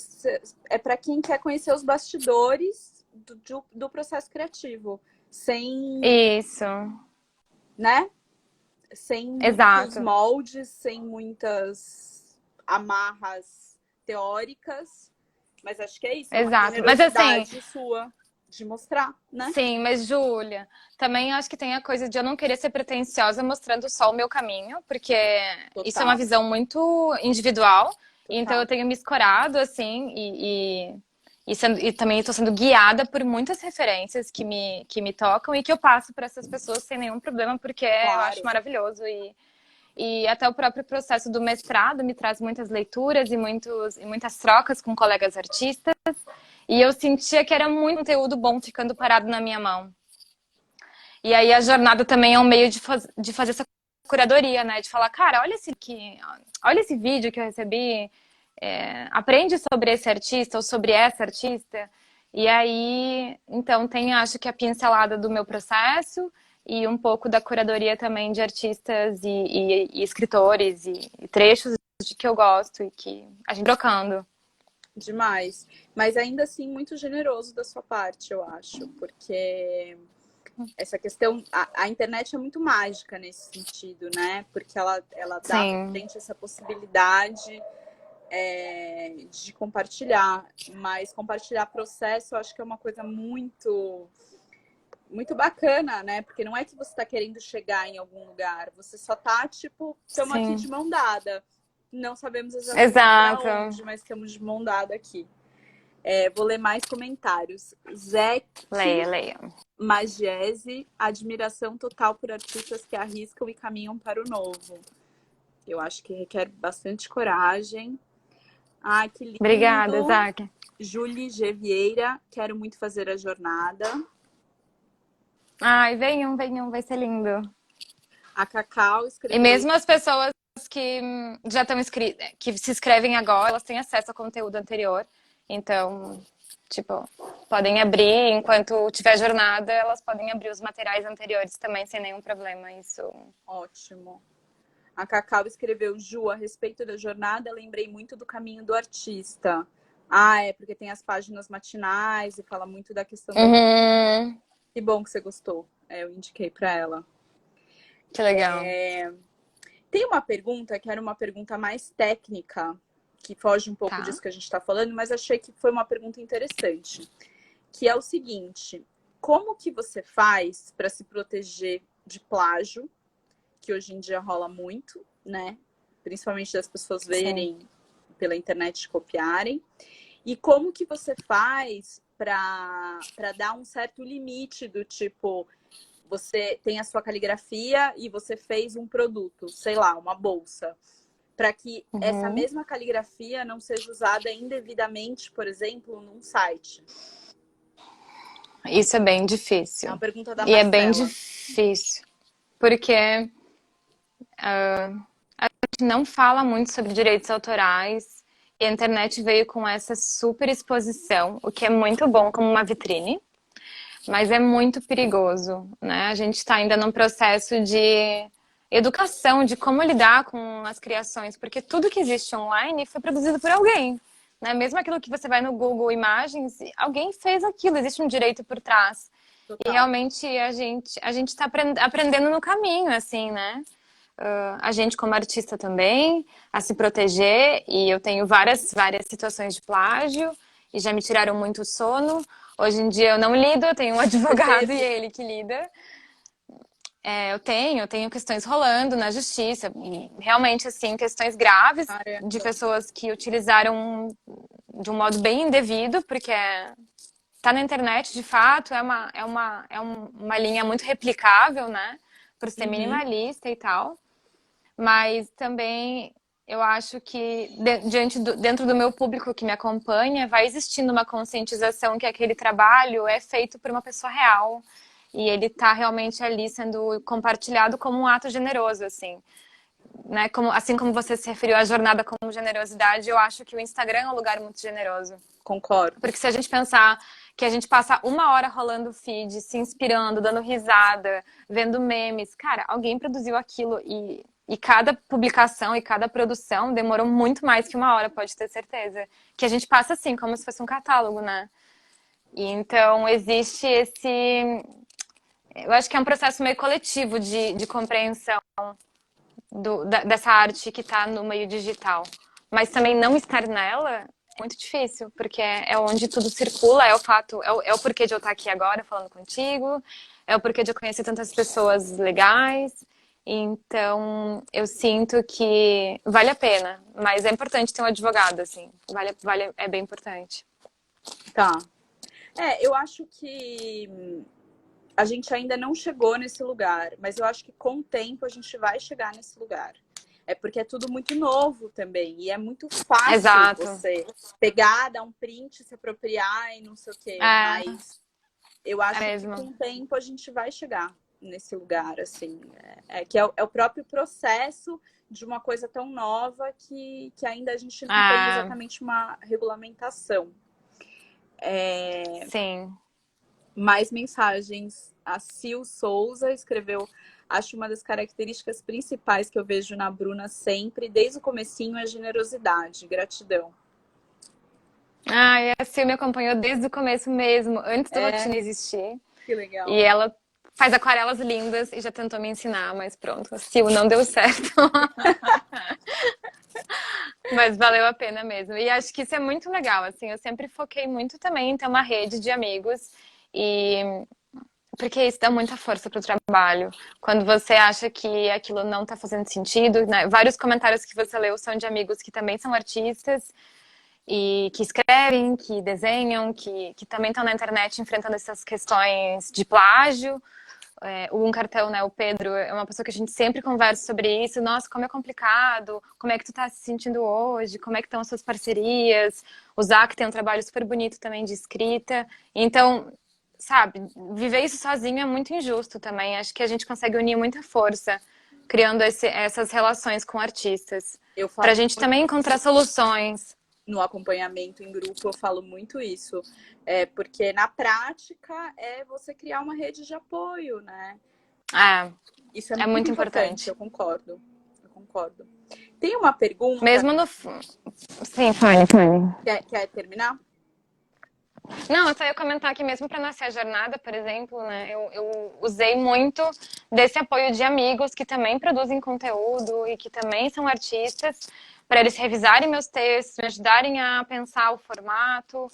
é para quem quer conhecer os bastidores do processo criativo, sem,
Isso,
né? Sem muitos
exato,
moldes, sem muitas amarras teóricas, mas acho que é isso, é uma
exato. Mas assim,
generosidade sua de mostrar, né?
sim, mas Júlia, também acho que tem a coisa de eu não querer ser pretensiosa mostrando só o meu caminho, porque isso é uma
Total,
visão muito individual, então eu
total.
tenho me escorado, assim, e também estou sendo guiada por muitas referências que me tocam e que eu passo para essas pessoas sem nenhum problema, porque eu acho
Claro.
maravilhoso. E até o próprio processo do mestrado me traz muitas leituras e muitas trocas com colegas artistas. E eu sentia que era muito conteúdo bom ficando parado na minha mão. E aí a jornada também é um meio de fazer essa curadoria, né? De falar, cara, olha esse vídeo que eu recebi, aprende sobre esse artista ou sobre essa artista. E aí, então, tem, acho que a pincelada do meu processo e um pouco da curadoria também de artistas e escritores e trechos de que eu gosto e que a gente trocando.
Demais. Mas ainda assim, muito generoso da sua parte, eu acho, porque essa questão, a internet é muito mágica nesse sentido, né? Porque ela dá pra
Sim,
gente essa possibilidade de compartilhar, mas compartilhar processo eu acho que é uma coisa muito bacana, né? Porque não é que você está querendo chegar em algum lugar, você só tá, tipo, estamos aqui de
sim.
mão dada. Não sabemos exatamente para
Exato.
onde, mas estamos de mão dada aqui. Vou ler mais comentários. Zeke
Leia, leia.
Magiese, admiração total por artistas que arriscam e caminham para o novo. Eu acho que requer bastante coragem. Ai, que
Obrigada,
lindo.
Isaac.
Julie G. Vieira, quero muito fazer a jornada.
Ai, venham, venham, vai ser lindo.
A Cacau
E
escreveu.
mesmo as pessoas que já estão inscritas, que se inscrevem agora, elas têm acesso ao conteúdo anterior. Então, tipo, podem abrir, enquanto tiver jornada, elas podem abrir os materiais anteriores também sem nenhum problema. Isso.
Ótimo. A Cacau escreveu, Ju, a respeito da jornada, lembrei muito do caminho do artista. Ah, é porque tem as páginas matinais e fala muito da questão da.
Uhum,
Que bom que você gostou. Eu indiquei para ela.
que legal.
Tem uma pergunta que era uma pergunta mais técnica, que foge um pouco
Tá.
disso que a gente está falando, mas achei que foi uma pergunta interessante, que é o seguinte: como que você faz para se proteger de plágio, que hoje em dia rola muito, né? Principalmente das pessoas
Sim.
verem pela internet copiarem. E como que você faz para dar um certo limite do tipo, você tem a sua caligrafia e você fez um produto, sei lá, uma bolsa, para que essa
Uhum.
mesma caligrafia não seja usada indevidamente, por exemplo, num site?
Isso é bem
É uma
difícil.
pergunta da
E é bem
Marcela.
difícil. Porque a gente não fala muito sobre direitos autorais e a internet veio com essa super exposição, o que é muito bom como uma vitrine, mas é muito perigoso, né? A gente está ainda num processo de educação de como lidar com as criações, porque tudo que existe online foi produzido por alguém, né? Mesmo aquilo que você vai no Google Imagens, alguém fez aquilo, existe um direito por trás. E
Total.
realmente a gente está aprendendo no caminho, assim, né? A gente como artista também, a se proteger, e eu tenho várias situações de plágio, e já me tiraram muito sono. Hoje em dia eu não lido, eu tenho um
Você
advogado e
teve?
é ele que lida. Eu tenho questões rolando na justiça, e realmente, assim, questões graves de
Caramba.
pessoas que utilizaram de um modo bem indevido, porque tá na internet, de fato, é uma linha muito replicável, né? Por ser
Uhum.
minimalista e tal. Mas também eu acho que dentro do meu público que me acompanha, vai existindo uma conscientização que aquele trabalho é feito por uma pessoa real e ele está realmente ali sendo compartilhado como um ato generoso, assim. Né? Assim como você se referiu à jornada como generosidade, eu acho que o Instagram é um lugar muito generoso.
Concordo.
Porque se a gente pensar que a gente passa uma hora rolando o feed, se inspirando, dando risada, vendo memes, cara, alguém produziu aquilo e cada publicação e cada produção demorou muito mais que uma hora, pode ter certeza. Que a gente passa assim, como se fosse um catálogo, né? E então existe esse. Eu acho que é um processo meio coletivo de compreensão dessa arte que está no meio digital. Mas também não estar nela é muito difícil, porque é onde tudo circula, é o fato, é o porquê de eu estar aqui agora falando contigo, é o porquê de eu conhecer tantas pessoas legais. Então, eu sinto que vale a pena, mas é importante ter um advogado, assim. É bem importante.
Tá. Eu acho que a gente ainda não chegou nesse lugar, mas eu acho que com o tempo a gente vai chegar nesse lugar. É porque é tudo muito novo também. E é muito fácil
Exato.
você pegar, dar um print, se apropriar e não sei o quê. Mas eu acho que com o tempo a gente vai chegar nesse lugar, assim. Que é o próprio processo de uma coisa tão nova que ainda a gente não tem exatamente uma regulamentação.
Sim.
Mais mensagens. A Sil Souza escreveu: acho uma das características principais que eu vejo na Bruna sempre, desde o comecinho, é a generosidade. Gratidão.
E a Sil me acompanhou desde o começo mesmo, antes do Latina existir.
Que legal.
E ela faz aquarelas lindas e já tentou me ensinar, mas pronto, a Sil não deu certo. Mas valeu a pena mesmo. E acho que isso é muito legal, assim, eu sempre foquei muito também em ter uma rede de amigos e porque isso dá muita força pro trabalho. Quando você acha que aquilo não tá fazendo sentido, né? Vários comentários que você leu são de amigos que também são artistas e que escrevem, que desenham, que também estão na internet enfrentando essas questões de plágio. O Um Cartão, né, o Pedro, é uma pessoa que a gente sempre conversa sobre isso. Nossa, como é complicado, como é que tu tá se sentindo hoje, como é que estão as suas parcerias. O Zac tem um trabalho super bonito também de escrita. Então, sabe, viver isso sozinho é muito injusto também. Acho que a gente consegue unir muita força criando essas relações com artistas. Pra gente também encontrar soluções.
No acompanhamento em grupo, eu falo muito isso. Porque na prática é você criar uma rede de apoio, né? Isso é muito importante. Eu concordo. Tem uma pergunta.
Mesmo no. Sim, Fanny.
Quer terminar?
Não, eu só ia comentar que mesmo para nascer a jornada, por exemplo, né, eu usei muito desse apoio de amigos que também produzem conteúdo e que também são artistas, para eles revisarem meus textos, me ajudarem a pensar o formato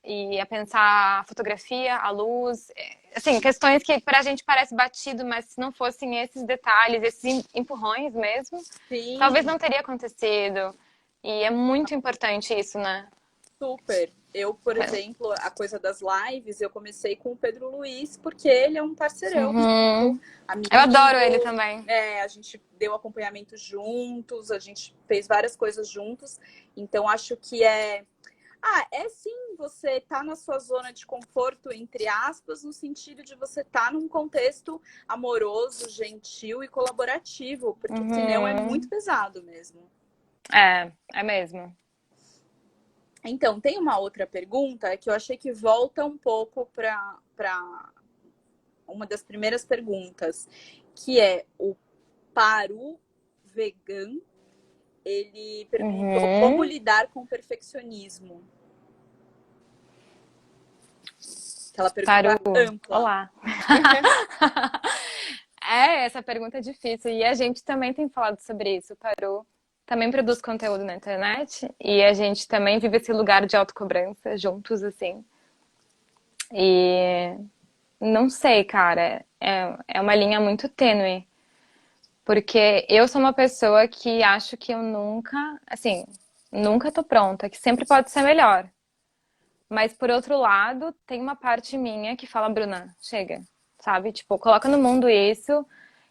e a pensar a fotografia, a luz, assim, questões que para a gente parece batido, mas se não fossem esses detalhes, esses empurrões mesmo,
Sim.
Talvez não teria acontecido. E é muito importante isso, né?
Super. Eu, por exemplo, a coisa das lives, eu comecei com o Pedro Luiz, porque ele é um parceirão. Amigo,
eu adoro ele também.
A gente deu acompanhamento juntos, a gente fez várias coisas juntos. Então, acho que é sim, você tá na sua zona de conforto, entre aspas, no sentido de você tá num contexto amoroso, gentil e colaborativo, porque senão é muito pesado mesmo.
É mesmo.
Então, tem uma outra pergunta que eu achei que volta um pouco para uma das primeiras perguntas, que é o Paru Vegan. Ele perguntou como lidar com o perfeccionismo. Aquela pergunta ampla.
Olá. Essa pergunta é difícil. E a gente também tem falado sobre isso. O Paru também produz conteúdo na internet. E a gente também vive esse lugar de autocobrança juntos, assim. E não sei, cara. É uma linha muito tênue. Porque eu sou uma pessoa que acho que eu nunca tô pronta, que sempre pode ser melhor. Mas por outro lado, tem uma parte minha que fala, Bruna, chega, sabe? Tipo, coloca no mundo isso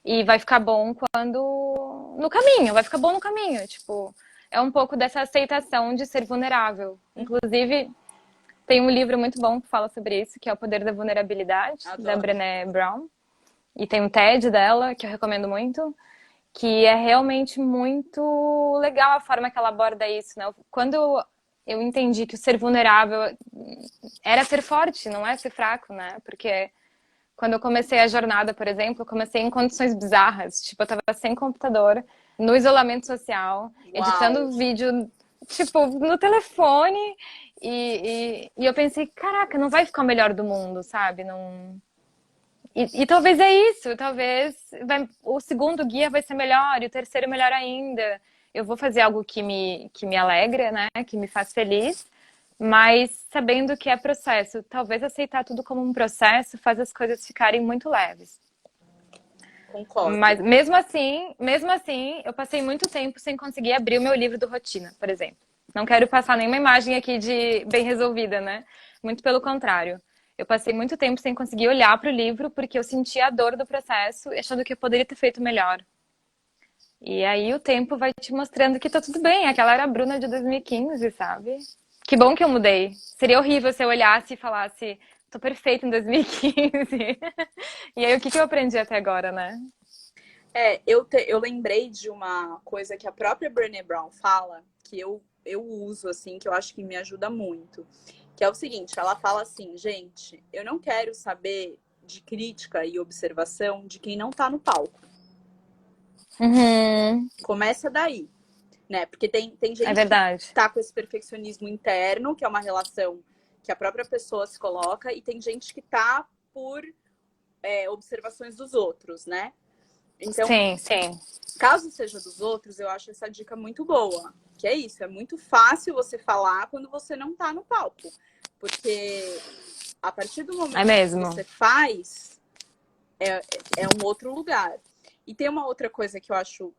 e vai ficar bom quando no caminho, vai ficar bom no caminho. Tipo, é um pouco dessa aceitação de ser vulnerável. Inclusive, tem um livro muito bom que fala sobre isso, que é O Poder da Vulnerabilidade, da
Adoro.
Brené Brown. E tem um TED dela, que eu recomendo muito, que é realmente muito legal a forma que ela aborda isso, né? Quando eu entendi que o ser vulnerável era ser forte, não é ser fraco, né? Porque quando eu comecei a jornada, por exemplo, eu comecei em condições bizarras. Tipo, eu tava sem computador, no isolamento social,
Uau!
editando vídeo, tipo, no telefone. E eu pensei, caraca, não vai ficar o melhor do mundo, sabe? Não... E talvez é isso, talvez o segundo guia vai ser melhor, e o terceiro melhor ainda. Eu vou fazer algo que me alegra, né? Que me faz feliz, mas sabendo que é processo. Talvez aceitar tudo como um processo faz as coisas ficarem muito leves. Mas
Concordo.
mesmo assim, eu passei muito tempo sem conseguir abrir o meu livro do Rotina, por exemplo. Não quero passar nenhuma imagem aqui de bem resolvida, né? Muito pelo contrário. Eu passei muito tempo sem conseguir olhar para o livro porque eu sentia a dor do processo, achando que eu poderia ter feito melhor. E aí o tempo vai te mostrando que tá tudo bem. Aquela era a Bruna de 2015, sabe? Que bom que eu mudei. Seria horrível se eu olhasse e falasse, tô perfeita em 2015. E aí o que eu aprendi até agora, né?
Eu lembrei de uma coisa que a própria Brené Brown fala, que eu uso, assim, que eu acho que me ajuda muito. Que é o seguinte, ela fala assim, gente, eu não quero saber de crítica e observação de quem não tá no palco.
Uhum,
Começa daí, né? Porque tem
é
gente que
verdade.
tá com esse perfeccionismo interno, que é uma relação que a própria pessoa se coloca, e tem gente que tá por observações dos outros, né? Então,
Sim, sim.
caso seja dos outros, eu acho essa dica muito boa. Que é isso, é muito fácil você falar quando você não tá no palco. Porque a partir do
É
momento que
mesmo.
você faz, é um outro lugar. E tem uma outra coisa que eu acho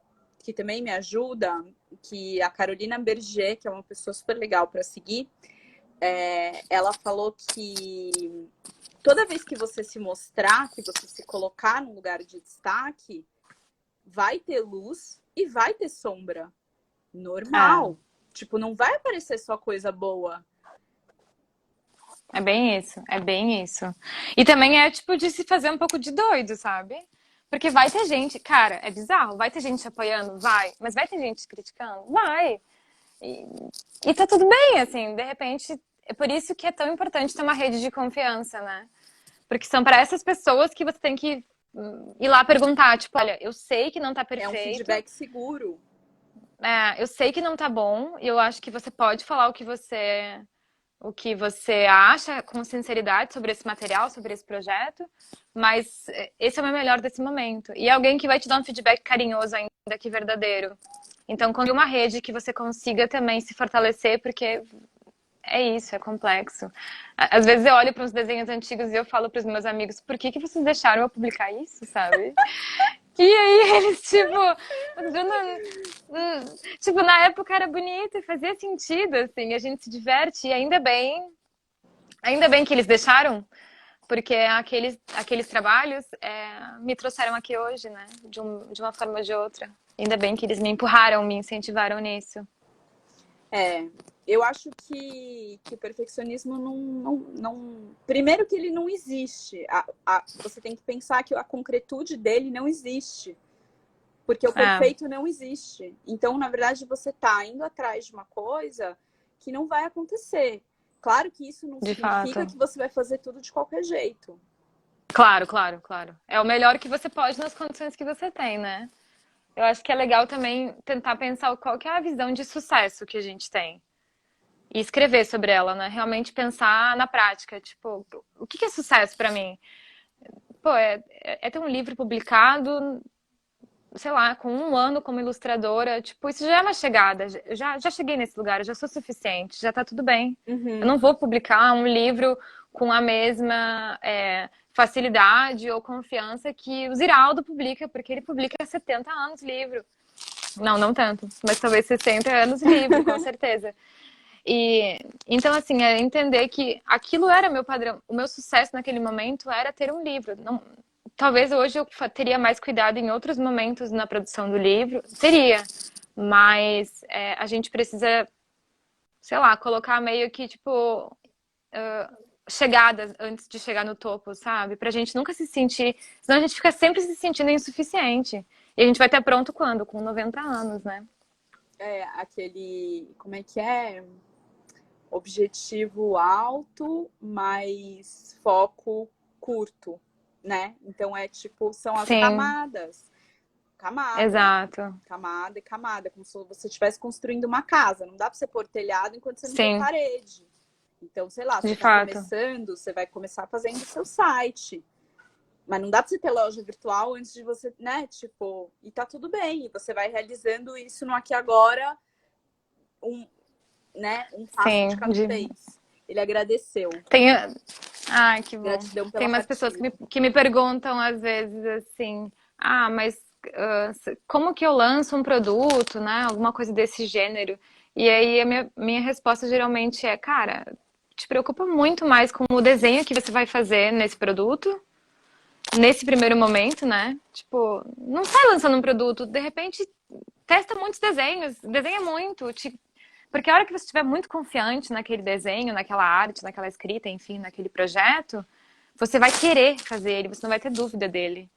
que também me ajuda, que a Carolina Berger, que é uma pessoa super legal para seguir, ela falou que toda vez que você se mostrar, que você se colocar num lugar de destaque, vai ter luz e vai ter sombra.
É,
Normal. Tipo, não vai aparecer só coisa boa.
é bem isso, é bem isso. E também é tipo de se fazer um pouco de doido, sabe? Porque vai ter gente, cara, é bizarro, vai ter gente apoiando, vai, mas vai ter gente criticando, vai. E, e tá tudo bem, assim, de repente, é por isso que é tão importante ter uma rede de confiança, né? Porque são para essas pessoas que você tem que ir lá perguntar, tipo, olha, eu sei que não tá
É um
perfeito,
feedback seguro.
eu sei que não tá bom, e eu acho que você pode falar o que você acha com sinceridade sobre esse material, sobre esse projeto, mas esse é o meu melhor desse momento. E é alguém que vai te dar um feedback carinhoso ainda que verdadeiro. Então, quando uma rede que você consiga também se fortalecer, porque é isso, é complexo. Às vezes eu olho para uns desenhos antigos e eu falo para os meus amigos, por que vocês deixaram eu publicar isso, sabe? E aí eles, tipo, Bruna, tipo, na época era bonito e fazia sentido, assim, a gente se diverte e ainda bem que eles deixaram, porque aqueles trabalhos me trouxeram aqui hoje, né, de uma forma ou de outra. Ainda bem que eles me empurraram, me incentivaram nisso.
Eu acho que o perfeccionismo não. Primeiro que ele não existe. Você tem que pensar que a concretude dele não existe. Porque o
É,
perfeito não existe. Então, na verdade, você está indo atrás de uma coisa que não vai acontecer. Claro que isso não
de
significa
fato.
que você vai fazer tudo de qualquer jeito.
Claro, claro, claro. É o melhor que você pode nas condições que você tem, né? Eu acho que é legal também tentar pensar qual que é a visão de sucesso que a gente tem. E escrever sobre ela, né? Realmente pensar na prática. Tipo, o que é sucesso pra mim? Pô, é ter um livro publicado, sei lá, com um ano como ilustradora. Tipo, isso já é uma chegada. Já cheguei nesse lugar, eu já sou suficiente, já tá tudo bem. Eu
Uhum.
não vou publicar um livro com a mesma facilidade ou confiança que o Ziraldo publica, porque ele publica há 70 anos livro. Não, não tanto, mas talvez 60 anos livro, com certeza. E então, assim, entender que aquilo era meu padrão. O meu sucesso naquele momento era ter um livro. Não, talvez hoje eu teria mais cuidado em outros momentos na produção do livro. Teria, mas a gente precisa, sei lá, colocar meio que, tipo, chegadas antes de chegar no topo, sabe? Pra gente nunca se sentir. Senão a gente fica sempre se sentindo insuficiente. E a gente vai estar pronto quando? Com 90 anos, né?
Aquele. Como é que é? Objetivo alto, mas foco curto, né? Então é tipo, são as
Sim,
camadas. Camada,
exato.
camada e camada, como se você estivesse construindo uma casa. Não dá para você pôr telhado enquanto você não tem
Sim,
parede. Então, sei lá, você
de
está
fato.
começando, você vai começar fazendo o seu site. Mas não dá para você ter loja virtual antes de você, né? Tipo, e tá tudo bem. E você vai realizando isso no aqui e agora, um, né? Um passo de
Sim,
cada vez. Ele agradeceu.
tem. Ai, que bom.
Gratidão
Tem
pela
umas pessoas
partilha.
que me perguntam às vezes assim: ah, mas como que eu lanço um produto, né? Alguma coisa desse gênero. E aí a minha resposta geralmente é: cara, te preocupa muito mais com o desenho que você vai fazer nesse produto, nesse primeiro momento, né? Tipo, não sai lançando um produto, de repente testa muitos desenhos, desenha muito, porque a hora que você estiver muito confiante naquele desenho, naquela arte, naquela escrita, enfim, naquele projeto, você vai querer fazer ele, você não vai ter dúvida dele.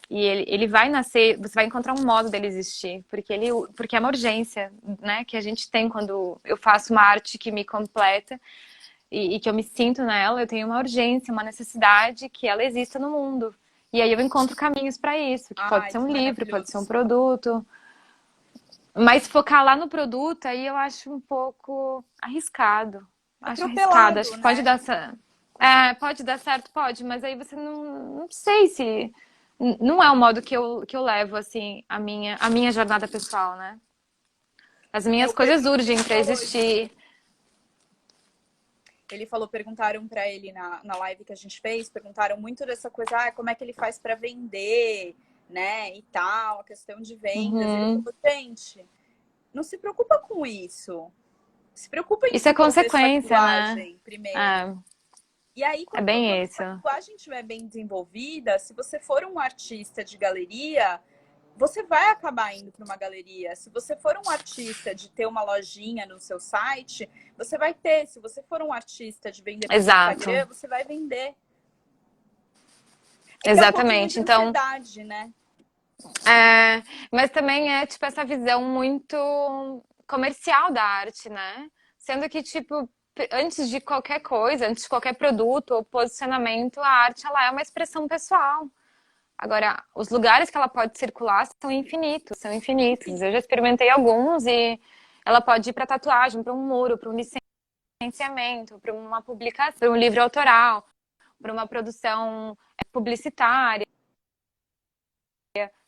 E ele vai nascer, você vai encontrar um modo dele existir, porque é uma urgência, né, que a gente tem quando eu faço uma arte que me completa e que eu me sinto nela, eu tenho uma urgência, uma necessidade que ela exista no mundo. E aí eu encontro caminhos para isso, que pode
Ai,
ser
que
um livro, pode ser um
maravilhoso.
produto, mas focar lá no produto, aí eu acho um pouco arriscado. Acho arriscado. Acho
Atropelado,
que pode
né?
dar, pode dar certo, pode, mas aí você não sei se. Não é o modo que eu levo, assim, a minha jornada pessoal, né? As
É
minhas
o Pedro
coisas
Luiz
urgem para
falou isso.
existir.
Ele falou, perguntaram para ele na live que a gente fez, perguntaram muito dessa coisa, como é que ele faz para vender, né, e tal, a questão de vendas. Ele
Uhum.
falou, gente, não se preocupa com isso. Se preocupa em
Isso é
desenvolver sua
consequência, né?
linguagem primeiro.
É,
E aí,
é
quando
bem
sua
isso.
linguagem estiver bem desenvolvida, se você for um artista de galeria, você vai acabar indo para uma galeria. Se você for um artista de ter uma lojinha no seu site, você vai ter. Se você for um artista de vender pelo
Exato.
Instagram, você vai vender. É que é um pouquinho
Exatamente.
de
Então,
ansiedade, né?
mas também é, tipo, essa visão muito comercial da arte, né? Sendo que, tipo, antes de qualquer coisa, antes de qualquer produto ou posicionamento, a arte, ela é uma expressão pessoal. Agora, os lugares que ela pode circular são infinitos, são infinitos. Eu já experimentei alguns e ela pode ir para tatuagem, para um muro, para um licenciamento, para uma publicação, para um livro autoral, para uma produção publicitária,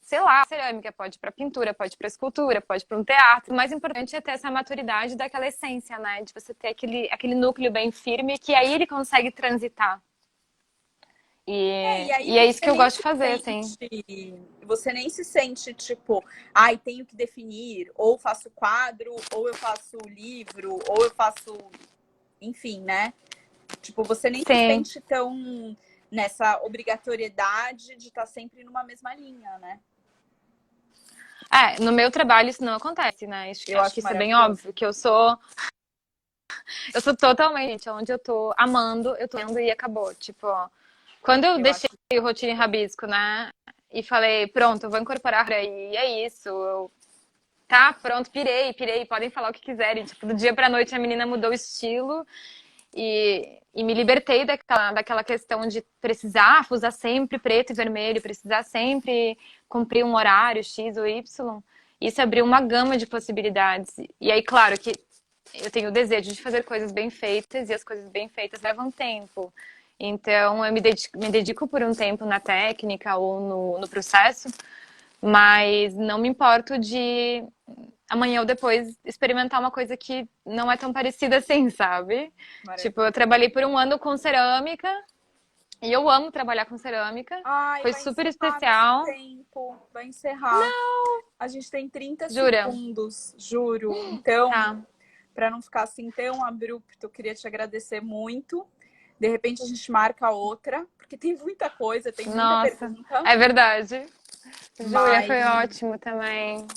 sei lá, cerâmica, pode ir para pintura, pode ir para escultura, pode ir para um teatro. O mais importante é ter essa maturidade daquela essência, né? De você ter aquele núcleo bem firme que aí ele consegue transitar.
E aí
E é isso
você
que eu
nem
gosto de
se
fazer, assim.
sente, você nem se sente tipo, ai, tenho que definir, ou faço quadro, ou eu faço livro, ou eu faço, enfim, né? Tipo, você nem se
Sim.
sente tão nessa obrigatoriedade de estar sempre numa mesma linha, né?
No meu trabalho isso não acontece, né?
Eu
Acho que
acho
isso é bem
maravilhoso.
óbvio, que eu sou totalmente onde eu tô amando, eu tô indo e acabou. Tipo, quando eu
Eu
deixei
acho.
o Rotina em Rabisco, né? E falei, pronto, eu vou incorporar aí, é isso. Tá, pronto, pirei, podem falar o que quiserem. Tipo, do dia pra noite a menina mudou o estilo e me libertei daquela questão de precisar usar sempre preto e vermelho, precisar sempre cumprir um horário X ou Y. Isso abriu uma gama de possibilidades. E aí, claro que eu tenho o desejo de fazer coisas bem feitas e as coisas bem feitas levam tempo. Então, eu me dedico por um tempo na técnica ou no processo, mas não me importo de amanhã ou depois experimentar uma coisa que não é tão parecida assim, sabe? Tipo, eu
Maravilhoso.
trabalhei por um ano com cerâmica e eu amo trabalhar com cerâmica.
Ai,
Foi
vai
super
encerrar nosso
especial.
tempo. Vai encerrar. A gente tem 30
Jura?
segundos, juro. Então,
Tá.
para não ficar assim tão abrupto, eu queria te agradecer muito. De repente a gente marca outra, porque tem muita coisa, tem muita
Nossa,
pergunta.
é verdade. Júlia,
Mas
foi ótimo também.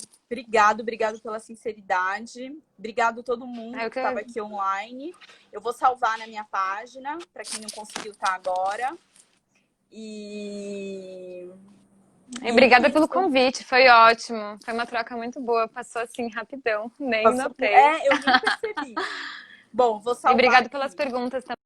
obrigado pela sinceridade. Obrigado a todo mundo
Eu
que
que...
estava aqui online. Eu vou salvar na minha página, para quem não conseguiu estar agora. E
Obrigada
é
pelo
isso.
convite, foi ótimo. Foi uma troca muito boa, passou assim rapidão, nem notei.
Eu nem percebi. Bom, vou
E
salvar
obrigada pelas
aqui.
perguntas também.